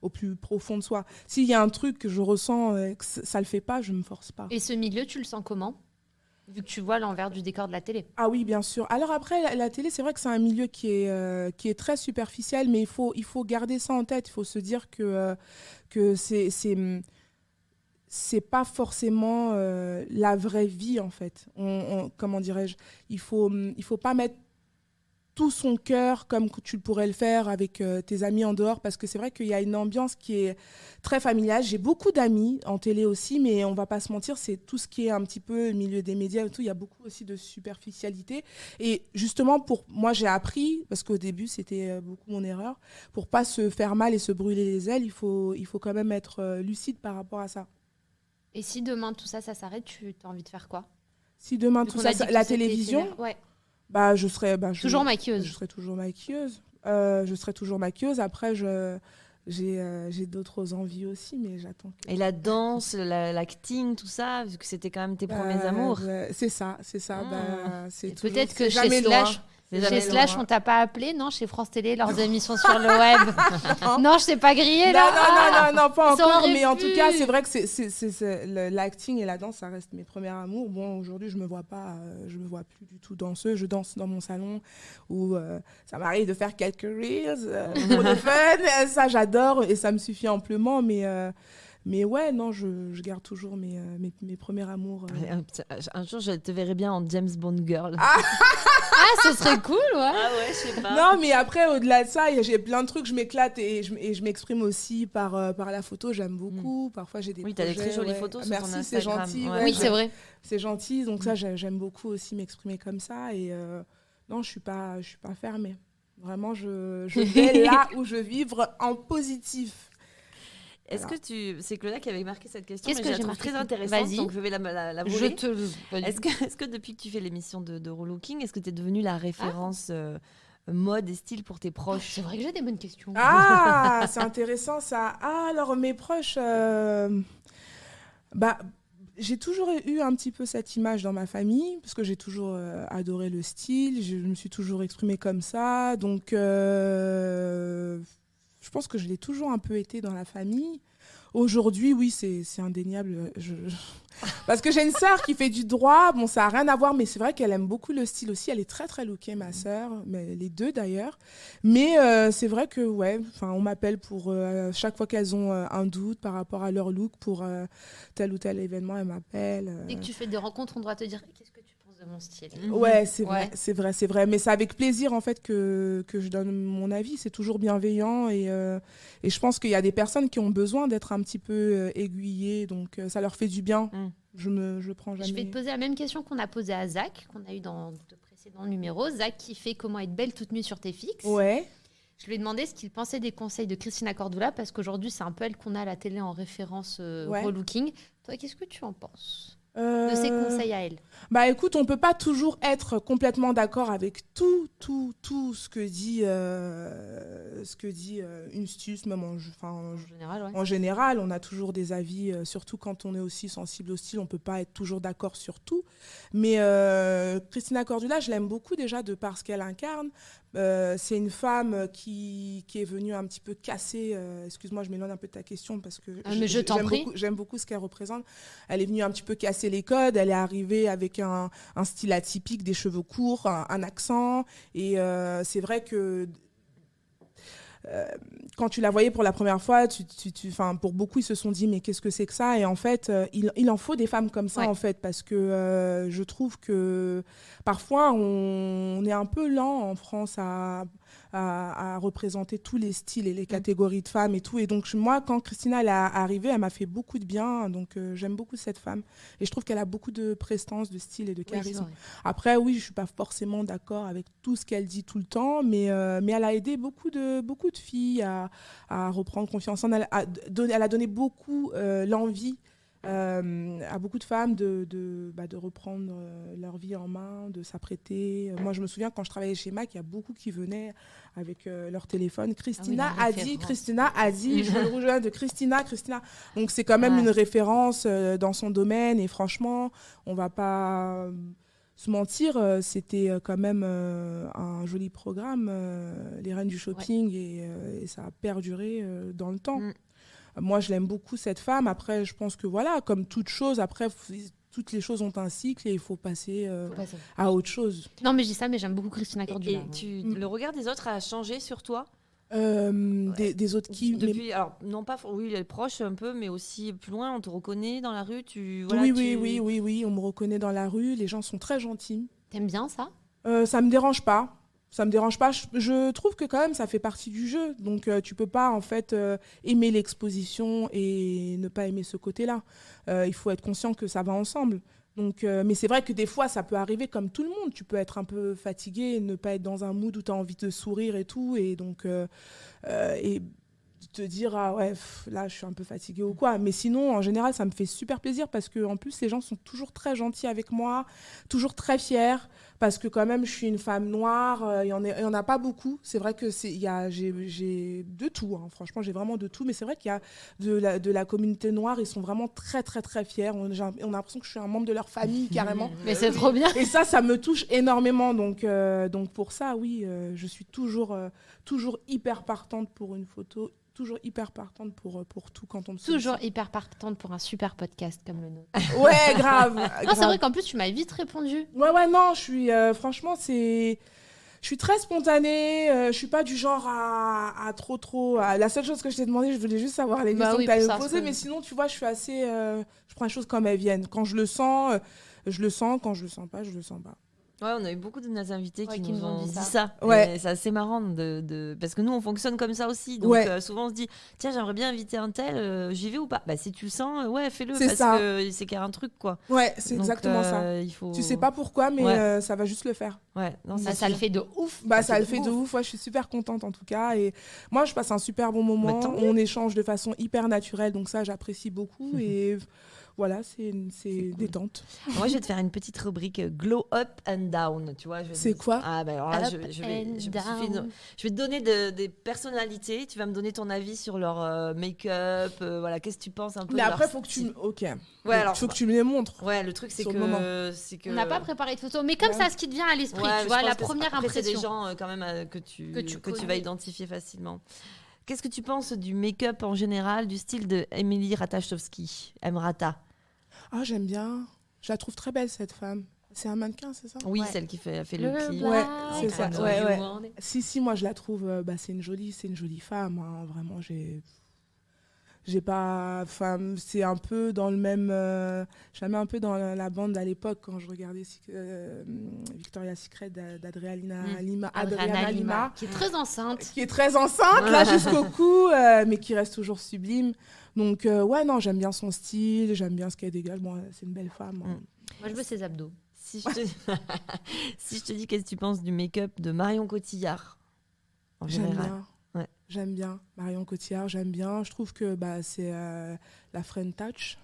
au plus profond de soi. S'il y a un truc que je ressens et que ça ne le fait pas, je ne me force pas. Et ce milieu, tu le sens comment ? Vu que tu vois l'envers du décor de la télé. Ah oui, bien sûr. Alors après, la télé, c'est vrai que c'est un milieu qui est très superficiel, mais il faut garder ça en tête. Il faut se dire que c'est pas forcément la vraie vie, en fait. Comment dirais-je ? Il faut pas mettre tout son cœur comme tu pourrais le faire avec tes amis en dehors, parce que c'est vrai qu'il y a une ambiance qui est très familiale. J'ai beaucoup d'amis en télé aussi, mais on va pas se mentir, c'est tout ce qui est un petit peu le milieu des médias et tout. Il y a beaucoup aussi de superficialité. Et justement, moi, j'ai appris, parce qu'au début, c'était beaucoup mon erreur, pour pas se faire mal et se brûler les ailes, il faut quand même être lucide par rapport à ça. Et si demain tout ça s'arrête, tu as envie de faire quoi ? Si demain Vu tout qu'on ça, a dit que la c'était télévision, télé- Ouais. je serai Toujours maquilleuse. Je serai toujours maquilleuse. Je serai toujours maquilleuse. Après, j'ai d'autres envies aussi, mais j'attends. Et la danse, l'acting, tout ça, vu que c'était quand même tes premiers amours. C'est ça. C'est toujours- Peut-être que c'est chez jamais loin. Slash, C'est chez jamais Slash, loin. on t'a pas appelé, non ? Chez France Télé, leurs émissions sur le web. Non, je t'ai pas grillé Non, là. non, pas Ça encore, aurait mais en pu. tout cas, c'est vrai que l'acting et la danse, ça reste mes premiers amours. Bon, aujourd'hui, je me vois plus du tout danseuse. Je danse dans mon salon où ça m'arrive de faire quelques reels pour le fun. Ça, j'adore et ça me suffit amplement, mais ouais, non, je garde toujours mes premiers amours. Un jour, je te verrai bien en James Bond girl. Ah, ce serait cool, ouais. Ah ouais, je sais pas. Non, mais après, au-delà de ça, j'ai plein de trucs, je m'éclate et je m'exprime aussi par la photo, j'aime beaucoup. Parfois, j'ai des Oui, t'as des projets, très jolies ouais. photos sur Merci, ton c'est Instagram. gentil. Ouais. ouais, Oui, j'aime- c'est vrai. C'est gentil, donc ça, j'aime beaucoup aussi m'exprimer comme ça. Et non, je suis pas fermée. Vraiment, je vais là où je vibre en positif. Est-ce que c'est Claudia qui avait marqué cette question, Qu'est-ce mais que je la j'ai trouve marqué très intéressante, Vas-y. donc je vais la Je voler. te. Est-ce que depuis que tu fais l'émission de relooking, est-ce que tu es devenue la référence mode et style pour tes proches? C'est vrai que j'ai des bonnes questions. Ah, c'est intéressant ça. Ah, alors mes proches, j'ai toujours eu un petit peu cette image dans ma famille, parce que j'ai toujours adoré le style, je me suis toujours exprimée comme ça, donc je pense que je l'ai toujours un peu été dans la famille. Aujourd'hui, oui, c'est indéniable. Parce que j'ai une sœur qui fait du droit. Bon, ça n'a rien à voir, mais c'est vrai qu'elle aime beaucoup le style aussi. Elle est très, très lookée, ma sœur. Mais les deux, d'ailleurs. Mais c'est vrai que, ouais, on m'appelle pour chaque fois qu'elles ont un doute par rapport à leur look pour tel ou tel événement, elles m'appellent. Dès que tu fais des rencontres, on doit te dire qu'est-ce que tu penses de mon style. Ouais, c'est vrai, Ouais. c'est vrai. Mais c'est avec plaisir, en fait, que je donne mon avis. C'est toujours bienveillant. Et je pense qu'il y a des personnes qui ont besoin d'être un petit peu aiguillées. Donc, ça leur fait du bien. Je prends jamais... Je vais te poser la même question qu'on a posée à Zach, qu'on a eu dans de précédents numéros. Zach qui fait comment être belle toute nue sur tes fixes. Ouais. Je lui ai demandé ce qu'il pensait des conseils de Christina Cordula, parce qu'aujourd'hui, c'est un peu elle qu'on a à la télé en référence Ouais. relooking. Toi, qu'est-ce que tu en penses de ses conseils à elle? Bah écoute, on peut pas toujours être complètement d'accord avec tout ce que dit une stuce, même En général, ouais. en général, on a toujours des avis, surtout quand on est aussi sensible au style, on peut pas être toujours d'accord sur tout. Mais Christina Cordula, je l'aime beaucoup déjà de par ce qu'elle incarne. C'est une femme qui est venue un petit peu casser, excuse-moi, je m'éloigne un peu de ta question parce que mais je t'en prie. j'aime beaucoup ce qu'elle représente. Elle est venue un petit peu casser les codes, elle est arrivée avec un style atypique, des cheveux courts, un accent, et c'est vrai que quand tu la voyais pour la première fois, pour beaucoup, ils se sont dit mais qu'est-ce que c'est que ça? Et en fait, il en faut des femmes comme ça, Ouais. en fait, parce que je trouve que parfois, on est un peu lent en France à à représenter tous les styles et les catégories de femmes et tout. Et donc, moi, quand Christina elle est arrivée, elle m'a fait beaucoup de bien. Donc, j'aime beaucoup cette femme. Et je trouve qu'elle a beaucoup de prestance, de style et de charisme. Après, oui, je ne suis pas forcément d'accord avec tout ce qu'elle dit tout le temps, mais elle a aidé beaucoup de filles à reprendre confiance en elle. Elle a donné beaucoup l'envie à beaucoup de femmes de reprendre leur vie en main, de s'apprêter. Moi, je me souviens quand je travaillais chez MAC, il y a beaucoup qui venaient avec leur téléphone. Christina a dit, je veux le rouge à lèvres de Christina. Donc, c'est quand même une référence dans son domaine. Et franchement, on ne va pas se mentir, c'était quand même un joli programme, les Reines du Shopping, et ça a perduré dans le temps. Moi, je l'aime beaucoup, cette femme. Après, je pense que voilà, comme toute chose, après, toutes les choses ont un cycle et il faut passer à autre chose. Non, mais je dis ça, mais j'aime beaucoup Christina Cordula. Et le regard des autres a changé sur toi des autres qui depuis, alors non pas les proches un peu, mais aussi plus loin, on te reconnaît dans la rue, oui, on me reconnaît dans la rue, les gens sont très gentils. T'aimes bien ça? Ça me dérange pas. Je trouve que quand même ça fait partie du jeu, donc tu peux pas en fait aimer l'exposition et ne pas aimer ce côté-là. Il faut être conscient que ça va ensemble. Donc, mais c'est vrai que des fois, ça peut arriver comme tout le monde. Tu peux être un peu fatigué et ne pas être dans un mood où tu as envie de sourire et tout. Et donc, et te dire, ah ouais, là, je suis un peu fatiguée ou quoi. Mais sinon, en général, ça me fait super plaisir parce qu'en plus, les gens sont toujours très gentils avec moi, toujours très fiers. Parce que quand même, je suis une femme noire, il y en a pas beaucoup. C'est vrai que j'ai de tout, hein. Franchement, j'ai vraiment de tout. Mais c'est vrai qu'il y a de la communauté noire, ils sont vraiment très, très, très fiers. On a l'impression que je suis un membre de leur famille, carrément. Mais c'est trop bien. Et ça me touche énormément. Donc pour ça, oui, je suis toujours hyper partante pour une photo, toujours hyper partante pour tout quand on me sollicite. Toujours hyper partante pour un super podcast comme le nôtre. Ouais, grave. Non, c'est vrai qu'en plus, tu m'as vite répondu. Ouais, non, je suis... franchement, je suis très spontanée, je suis pas du genre à trop... La seule chose que je t'ai demandé, je voulais juste savoir les questions que tu allais me poser, mais sinon, tu vois, je suis assez... je prends les choses comme elles viennent. Quand je le sens, je le sens. Quand je le sens pas, je le sens pas. Ouais, on a eu beaucoup de nos invités qui nous ont dit ça. ça. Ouais. Et c'est assez marrant parce que nous, on fonctionne comme ça aussi. Donc souvent, on se dit, tiens, j'aimerais bien inviter un tel, j'y vais ou pas? Bah, si tu le sens, fais-le. C'est parce ça. que c'est qu'il y a un truc, quoi. Ouais, c'est donc, exactement ça. Tu sais pas pourquoi, mais ça va juste le faire. Ouais, non, ça le fait de ouf. Ça le fait de ouf. Ouais, je suis super contente en tout cas. Et moi, je passe un super bon moment. On échange de façon hyper naturelle. Donc ça, j'apprécie beaucoup. Et voilà, c'est détente. Moi, je vais te faire une petite rubrique glow up and down. Tu vois, c'est quoi? Ah, bah alors là, je vais te donner des personnalités. Tu vas me donner ton avis sur leur make-up. Voilà, qu'est-ce que tu penses un peu? Mais après, il faut que tu me. Ok. Ouais, alors, faut que tu me les montres. Ouais, le truc, c'est que on n'a pas préparé de photos, mais comme ça, ce qui te vient à l'esprit, tu vois, la première impression. C'est des gens quand même que tu vas identifier facilement. Qu'est-ce que tu penses du make-up en général, du style de Emily Ratajkowski, Emrata? Ah, j'aime bien. Je la trouve très belle, cette femme. C'est un mannequin, c'est ça? Oui, celle qui fait le clip. Ouais, c'est ça. Ouais. Si, moi, je la trouve... c'est une jolie femme. Hein. Vraiment, j'ai pas... Enfin, c'est un peu dans le même... je la mets un peu dans la bande à l'époque, quand je regardais Victoria's Secret d'Adriana Lima. Qui est très enceinte. Là, jusqu'au cou, mais qui reste toujours sublime. Donc, non, j'aime bien son style, j'aime bien ce qu'elle dégage. Moi, c'est une belle femme. Hein. Moi, je veux ses abdos. Si je te dis qu'est-ce que tu penses du make-up de Marion Cotillard en général? J'aime bien Marion Cotillard, j'aime bien. Je trouve que c'est la French touch,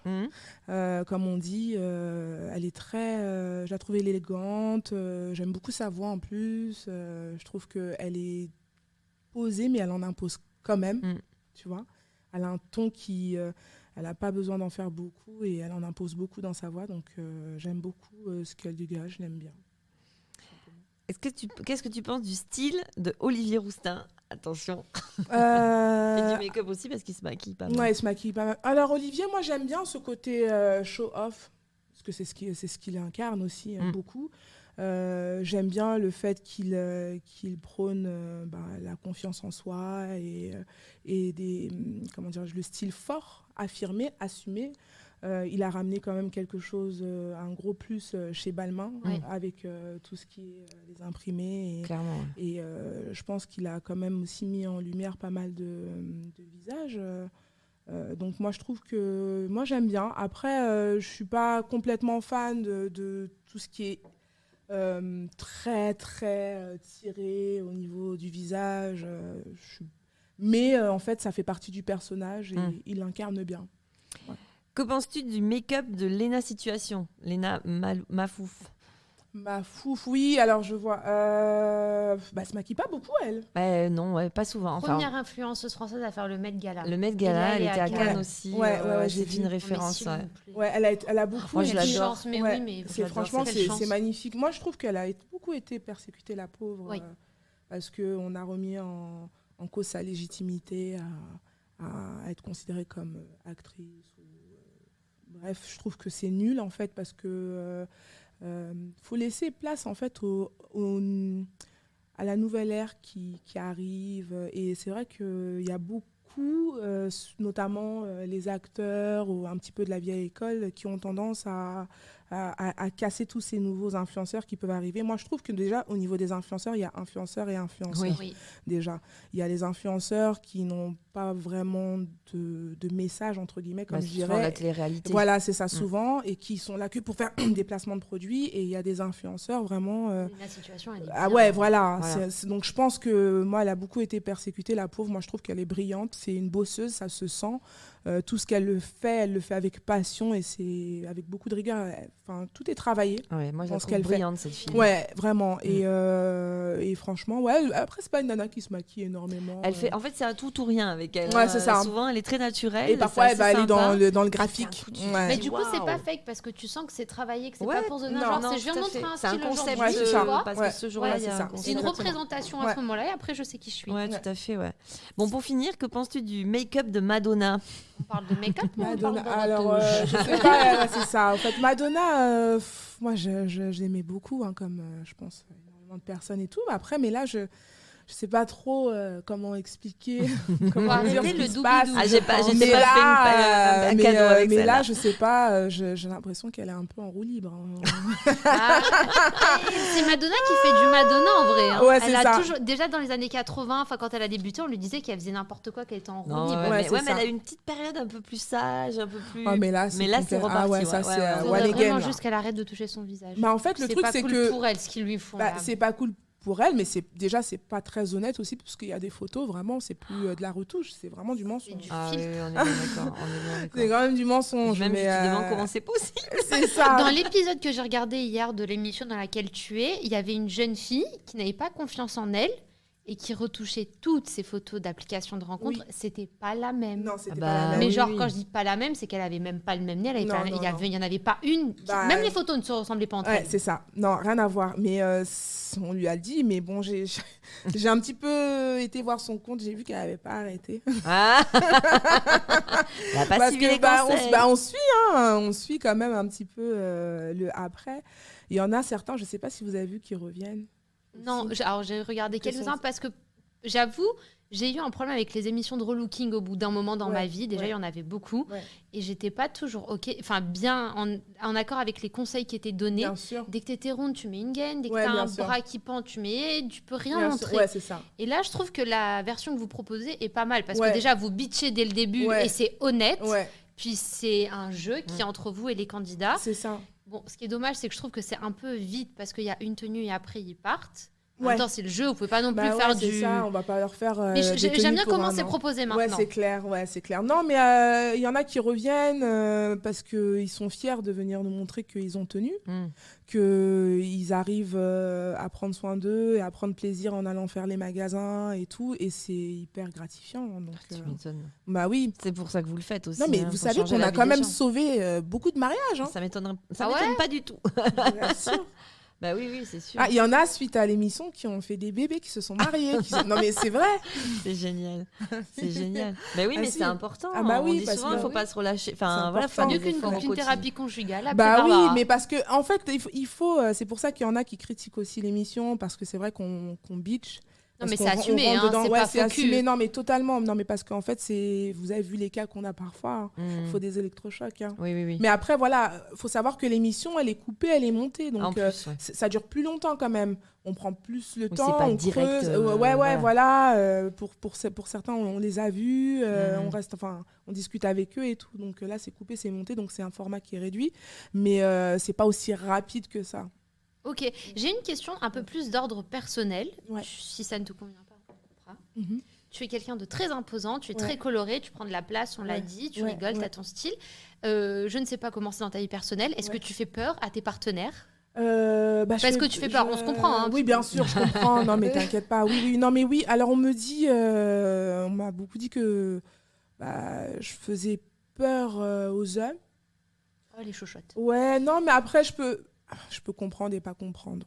comme on dit. Elle est très... je la trouve élégante. J'aime beaucoup sa voix en plus. Je trouve qu'elle est posée, mais elle en impose quand même. Tu vois, elle a un ton qui... elle n'a pas besoin d'en faire beaucoup et elle en impose beaucoup dans sa voix. Donc, j'aime beaucoup ce qu'elle dégage, je l'aime bien. Qu'est-ce que tu penses du style de Olivier Rousteing? Attention. Et du make-up aussi parce qu'il se maquille pas mal. Ouais, il se maquille pas mal. Alors Olivier, moi j'aime bien ce côté show-off parce que c'est ce qu'il incarne aussi beaucoup. J'aime bien le fait qu'il prône la confiance en soi et le style fort, affirmé, assumé. Il a ramené quand même quelque chose, un gros plus chez Balmain, Oui. avec tout ce qui est les imprimés. Clairement. Ouais. Et je pense qu'il a quand même aussi mis en lumière pas mal de visages. Donc moi, je trouve que... Moi, j'aime bien. Après, je ne suis pas complètement fan de tout ce qui est très, très tiré au niveau du visage. Mais en fait, ça fait partie du personnage et il l'incarne bien. Ouais. Que penses-tu du make-up de Léna Situation, Léna Mafouf? Ma fouf, oui, alors je vois. Elle se maquille pas beaucoup, elle. Non, ouais, pas souvent. Enfin, Première influenceuse française à faire le Met Gala. le Met Gala, elle était à Cannes Ouais. aussi. Ouais, j'ai j'ai fait une vu. référence. Mais Ouais. s'il vous plaît. Ouais, elle a beaucoup. Moi, je Quelle l'adore. chance, mais Ouais, oui, mais c'est j'adore, franchement, quelle c'est chance. magnifique. Moi, je trouve qu'elle a beaucoup été persécutée, la pauvre, Oui. parce qu'on a remis en cause sa légitimité à être considérée comme actrice. Bref, je trouve que c'est nul, en fait, parce que faut laisser place, en fait, à la nouvelle ère qui arrive. Et c'est vrai qu'il y a beaucoup, notamment les acteurs ou un petit peu de la vieille école, qui ont tendance à casser tous ces nouveaux influenceurs qui peuvent arriver. Moi, je trouve que déjà, au niveau des influenceurs, il y a influenceurs et influenceurs. Oui. Déjà, il y a les influenceurs qui n'ont pas vraiment de message, entre guillemets, comme je Souvent, dirais. la télé-réalité. Voilà, c'est ça, souvent, et qui sont là que pour faire des placements de produits. Et il y a des influenceurs vraiment... La situation, elle est Ah bien. ouais, voilà. Voilà. Donc je pense que moi, elle a beaucoup été persécutée, la pauvre. Moi, je trouve qu'elle est brillante. C'est une bosseuse, ça se sent. Tout ce qu'elle elle le fait avec passion et c'est avec beaucoup de rigueur. Enfin, tout est travaillé. Ouais, moi, je la pense trouve qu'elle fait. brillante, cette fille. Ouais, vraiment. Et franchement, ouais. Après, c'est pas une nana qui se maquille énormément. Elle fait, en fait, c'est un tout ou rien avec elle. Ouais, c'est ça. Souvent, elle est très naturelle. Et parfois, c'est elle est assez dans sympa. le Ah, graphique. c'est un coup de- Ouais. Mais du coup, c'est Waouh. pas fake parce que tu sens que c'est travaillé, que c'est Ouais, pas pour donner un non, genre. Non, C'est je viens de tout à montrer fait. un C'est un style concept, aujourd'hui, Ouais, c'est ça. tu vois. parce Ouais. que ce jour-là, Ouais, il y a c'est un ça. concept. C'est une Exactement. représentation à Ouais. ce moment-là et après, je sais qui je suis. Ouais, tout à fait, ouais. Bon, pour finir, que penses-tu du make-up de Madonna? On parle de make-up ou on Madonna, parle de alors, retouche je sais pas, ouais, c'est ça. En fait, Madonna, moi, je l'aimais beaucoup, hein, comme je pense énormément de personnes et tout. Après, mais là, je sais pas trop comment expliquer, comment Faut dire arrêter ce qui le se doudou passe. doudou. Ah, j'ai pas pense. fait un cadeau avec mais là, celle-là. je sais pas, j'ai l'impression qu'elle est un peu en roue libre. Hein. Ah, c'est Madonna qui fait du Madonna en vrai. Hein. Ouais, Elle c'est a ça. toujours, déjà dans les années 80, quand elle a débuté, on lui disait qu'elle faisait n'importe quoi, qu'elle était en roue Non, libre. ouais, Ouais, mais, c'est ouais, mais ça. elle a eu une petite période un peu plus sage, un peu plus. Ah, mais là, c'est complet- reparti. Ah ouais, ça, c'est, Il one faudrait again, vraiment là. juste qu'elle arrête de toucher son visage. Bah, en fait, le truc, pas c'est cool que pour elle ce qu'ils lui font. bah, là. c'est pas cool pour elle, mais c'est pas très honnête aussi, parce qu'il y a des photos, vraiment, c'est plus de la retouche, c'est vraiment du mensonge. du Ah oui, filtre. on est bien d'accord. On est bien C'est d'accord. quand même du mensonge. Même mais, si tu te demandes comment c'est possible. c'est ça. Dans l'épisode que j'ai regardé hier de l'émission dans laquelle tu es, il y avait une jeune fille qui n'avait pas confiance en elle et qui retouchait toutes ses photos d'applications de rencontres. Oui. C'était pas la même. Non, c'était Ah pas bah, la même. Mais oui, genre, oui. quand je dis pas la même, c'est qu'elle avait même pas le même nez. Elle avait Non, pas- non, non. il y en avait pas une. Bah, même les photos ne se ressemblaient pas entre Ouais, elles. c'est ça. Non, rien à voir. Mais on lui a dit, mais bon, j'ai un petit peu été voir son compte, j'ai vu qu'elle n'avait pas arrêté. Ah Elle a pas Parce suivi que les conseils. on suit, hein, on suit quand même un petit peu le après. Il y en a certains, je ne sais pas si vous avez vu, qui reviennent. Non, aussi. alors j'ai regardé Que quelques-uns sont- parce que j'avoue, j'ai eu un problème avec les émissions de relooking au bout d'un moment dans Ouais, ma vie. Déjà, ouais. il y en avait beaucoup. Ouais. Et j'étais pas toujours bien en accord avec les conseils qui étaient donnés. Bien sûr. Dès que t'étais ronde, tu mets une gaine. Dès que Ouais, t'as bien un sûr. bras qui pend, tu peux rien Bien sûr. montrer. Ouais, c'est ça. Et là, je trouve que la version que vous proposez est pas mal parce Ouais. que déjà, vous bitchez dès le début Ouais. et c'est honnête. Ouais, Puis c'est un jeu qui est entre vous et les candidats. c'est ça. Bon, ce qui est dommage, c'est que je trouve que c'est un peu vite parce qu'il y a une tenue et après ils partent. En Ouais. même temps, c'est le jeu, vous pouvez pas non plus Bah ouais, faire c'est du. ça, on va pas leur faire. Mais des j'aime tenues bien pour comment un c'est an. proposé Ouais, maintenant. c'est clair. Non, mais il y en a qui reviennent parce qu'ils sont fiers de venir nous montrer qu'ils ont tenu, Hmm. qu'ils arrivent à prendre soin d'eux et à prendre plaisir en allant faire les magasins et tout. Et c'est hyper gratifiant. Donc, Tu m'étonnes. bah oui. C'est pour ça que vous le faites aussi. Non, mais hein, vous pour savez changer qu'on la a vie quand des même gens. sauvé beaucoup de mariages. Hein. Ça m'étonne Ah ouais pas du tout. Bien sûr. Bah oui, c'est sûr. Ah, il y en a, suite à l'émission, qui ont fait des bébés, qui se sont mariés. Non, mais c'est vrai. C'est génial. C'est génial. Bah oui, Ah, mais si. c'est important. Ah bah on oui, dit parce souvent, que- il faut pas se relâcher. C'est Enfin, voilà, faut important. faire Mieux des qu'une efforts au qu'une quotidien. thérapie conjugale. Après Bah oui, Barbara. mais parce que en fait, c'est pour ça qu'il y en a qui critiquent aussi l'émission, parce que c'est vrai qu'on bitch. Non, Parce mais qu'on c'est ren- on assumé, rentre hein, dedans. c'est Ouais, pas c'est faux cul. assumé. Non, mais totalement. Non, mais parce qu'en fait, vous avez vu les cas qu'on a parfois. Il Mm. faut des électrochocs. Hein. Oui, oui, oui. Mais après, voilà, faut savoir que l'émission, elle est coupée, elle est montée. En Donc, plus, ouais. ça dure plus longtemps quand même. On prend plus le Oui, temps, c'est pas on direct, creuse. voilà. Voilà. Pour certains, on les a vus, Mm. on discute avec eux et tout. Donc là, c'est coupé, c'est monté, donc c'est un format qui est réduit. Mais c'est pas aussi rapide que ça. Ok, j'ai une question un peu plus d'ordre personnel. Ouais. Si ça ne te convient pas, on coupera. Mhm. Tu es quelqu'un de très imposant, tu es Ouais. très coloré, tu prends de la place, on l'a Ouais. dit, tu Ouais, rigoles, tu ouais. as ton style. Je ne sais pas comment c'est dans ta vie personnelle. Est-ce Ouais. que tu fais peur à tes partenaires? Parce que tu fais peur, on se comprend, hein, oui, bien sûr, je comprends. Non, mais t'inquiète pas. Oui, oui. Non, mais oui. Alors, on m'a beaucoup dit que je faisais peur aux hommes. Oh, les chochottes. Ouais, non, mais après, je peux comprendre et pas comprendre.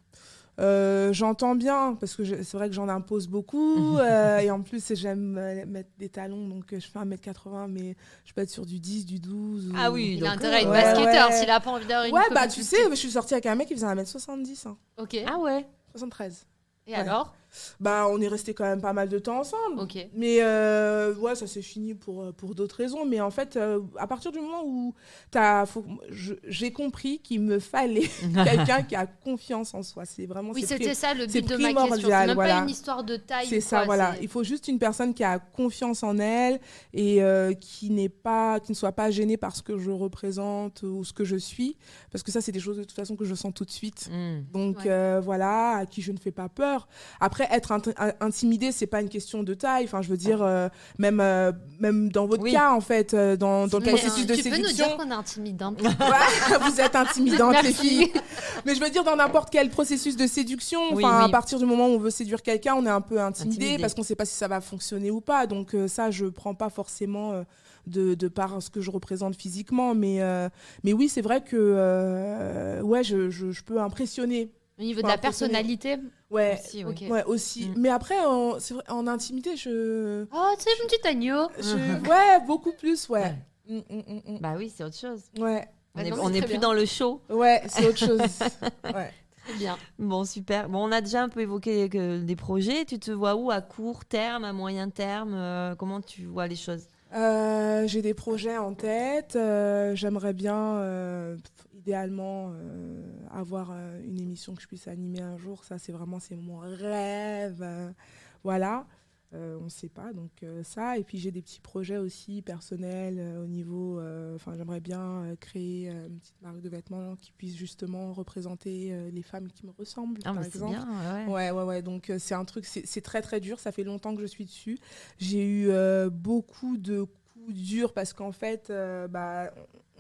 J'entends bien, parce que c'est vrai que j'en impose beaucoup. Et en plus, j'aime mettre des talons. Donc, je fais 1m80, mais je peux être sur du 10, du 12. Ah oui, Il a donc, intérêt à être ouais, basketteur ouais. s'il a pas envie d'avoir une Ouais, copine tu plus sais, petite. je suis sortie avec un mec qui faisait 1m70. Hein. Ok. Ah ouais. 73. Et ouais. alors? On est resté quand même pas mal de temps ensemble. Ok. Mais ouais, ça s'est fini pour d'autres raisons. Mais en fait, à partir du moment où j'ai compris qu'il me fallait quelqu'un qui a confiance en soi. C'est vraiment Oui, c'est c'était ça le c'est but de ma question. primordial, C'est même voilà. pas une histoire de taille. C'est ou ça, quoi, voilà. c'est- Il faut juste une personne qui a confiance en elle et qui ne soit pas gênée par ce que je représente ou ce que je suis. Parce que ça, c'est des choses de toute façon que je sens tout de suite. Mm. Donc Ouais. voilà, à qui je ne fais pas peur. Après, être intimidé, c'est pas une question de taille. Enfin, je veux dire, même dans votre Oui. cas, en fait, dans le Mais, processus de tu peux nous séduction. dire qu'on est intimidante? Ouais, vous êtes intimidantes, les Merci. filles. Mais je veux dire, dans n'importe quel processus de séduction, Oui, enfin, oui. à partir du moment où on veut séduire quelqu'un, on est un peu intimidé. Intimidé. Parce qu'on ne sait pas si ça va fonctionner ou pas. Donc ça, je prends pas forcément de par ce que je représente physiquement. Mais oui, c'est vrai que ouais, je peux impressionner. Au niveau Faut de la impressionner. personnalité? Ouais, Aussi, oui. Ok. ouais, aussi. Mm. Mais après, c'est vrai, en intimité, Oh, tu sais, mon petit agneau. ouais, beaucoup plus, ouais. Ouais. Bah oui, c'est autre chose. Ouais, Bah On non, est c'est très plus bien. dans le show. ouais, c'est autre chose. Ouais. Très bien. Bon, super. Bon, on a déjà un peu évoqué des projets. Tu te vois où? À court terme, à moyen terme? Comment tu vois les choses? J'ai des projets en tête. J'aimerais bien, idéalement, avoir une émission que je puisse animer un jour. Ça, c'est mon rêve. Voilà. On ne sait pas, donc ça. Et puis, j'ai des petits projets aussi personnels au niveau... j'aimerais bien créer une petite marque de vêtements qui puisse justement représenter les femmes qui me ressemblent, Ah, par mais c'est exemple. bien. Ouais. Ouais. Donc, c'est un truc, c'est très, très dur. Ça fait longtemps que je suis dessus. J'ai eu beaucoup de coups durs parce qu'en fait,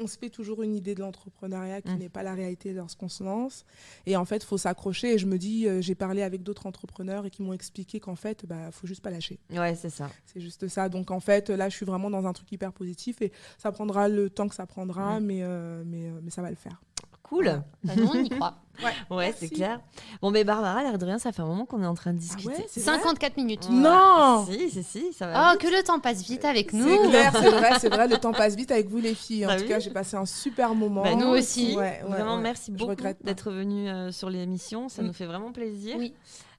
on se fait toujours une idée de l'entrepreneuriat qui n'est pas la réalité lorsqu'on se lance. Et en fait, il faut s'accrocher. Et je me dis, j'ai parlé avec d'autres entrepreneurs et qui m'ont expliqué qu'en fait, faut juste pas lâcher. Ouais, c'est ça. C'est juste ça. Donc, en fait, là, je suis vraiment dans un truc hyper positif et ça prendra le temps que ça prendra, mais ça va le faire. Cool. Bah, nous, on y croit. Ouais, Merci. c'est clair. Bon, mais Barbara, l'air de rien, ça fait un moment qu'on est en train de discuter. ouais, c'est vrai 54 minutes. Ouais. Non. Si, ça va. Oh, que le temps passe vite avec nous. C'est clair, c'est vrai, le temps passe vite avec vous les filles. En T'as tout vu cas, j'ai passé un super moment. Bah, nous aussi. Vraiment, ouais. merci Je beaucoup regrette pas. d'être venue sur l'émission. Ça nous fait vraiment plaisir. Oui.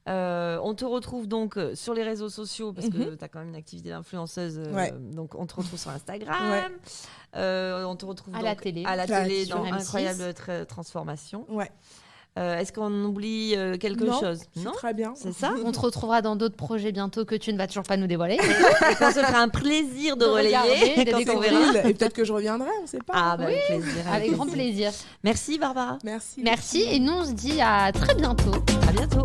On te retrouve donc sur les réseaux sociaux parce que Mhm. tu as quand même une activité d'influenceuse. Ouais. Donc, on te retrouve sur Instagram. Ouais. On te retrouve À donc la télé. à la Sur télé dans M6. Incroyable Transformation. Ouais. Est-ce qu'on oublie quelque Non, chose? c'est Non, très bien. c'est ça. On te retrouvera dans d'autres projets bientôt que tu ne vas toujours pas nous dévoiler. Et qu'on se fera un plaisir de De regarder, relayer de quand on découvrir. verra. Et peut-être que je reviendrai, on ne sait pas. Ah, bah, avec plaisir. Avec grand plaisir. Merci Barbara. Merci. Merci et nous on se dit à très bientôt. À bientôt.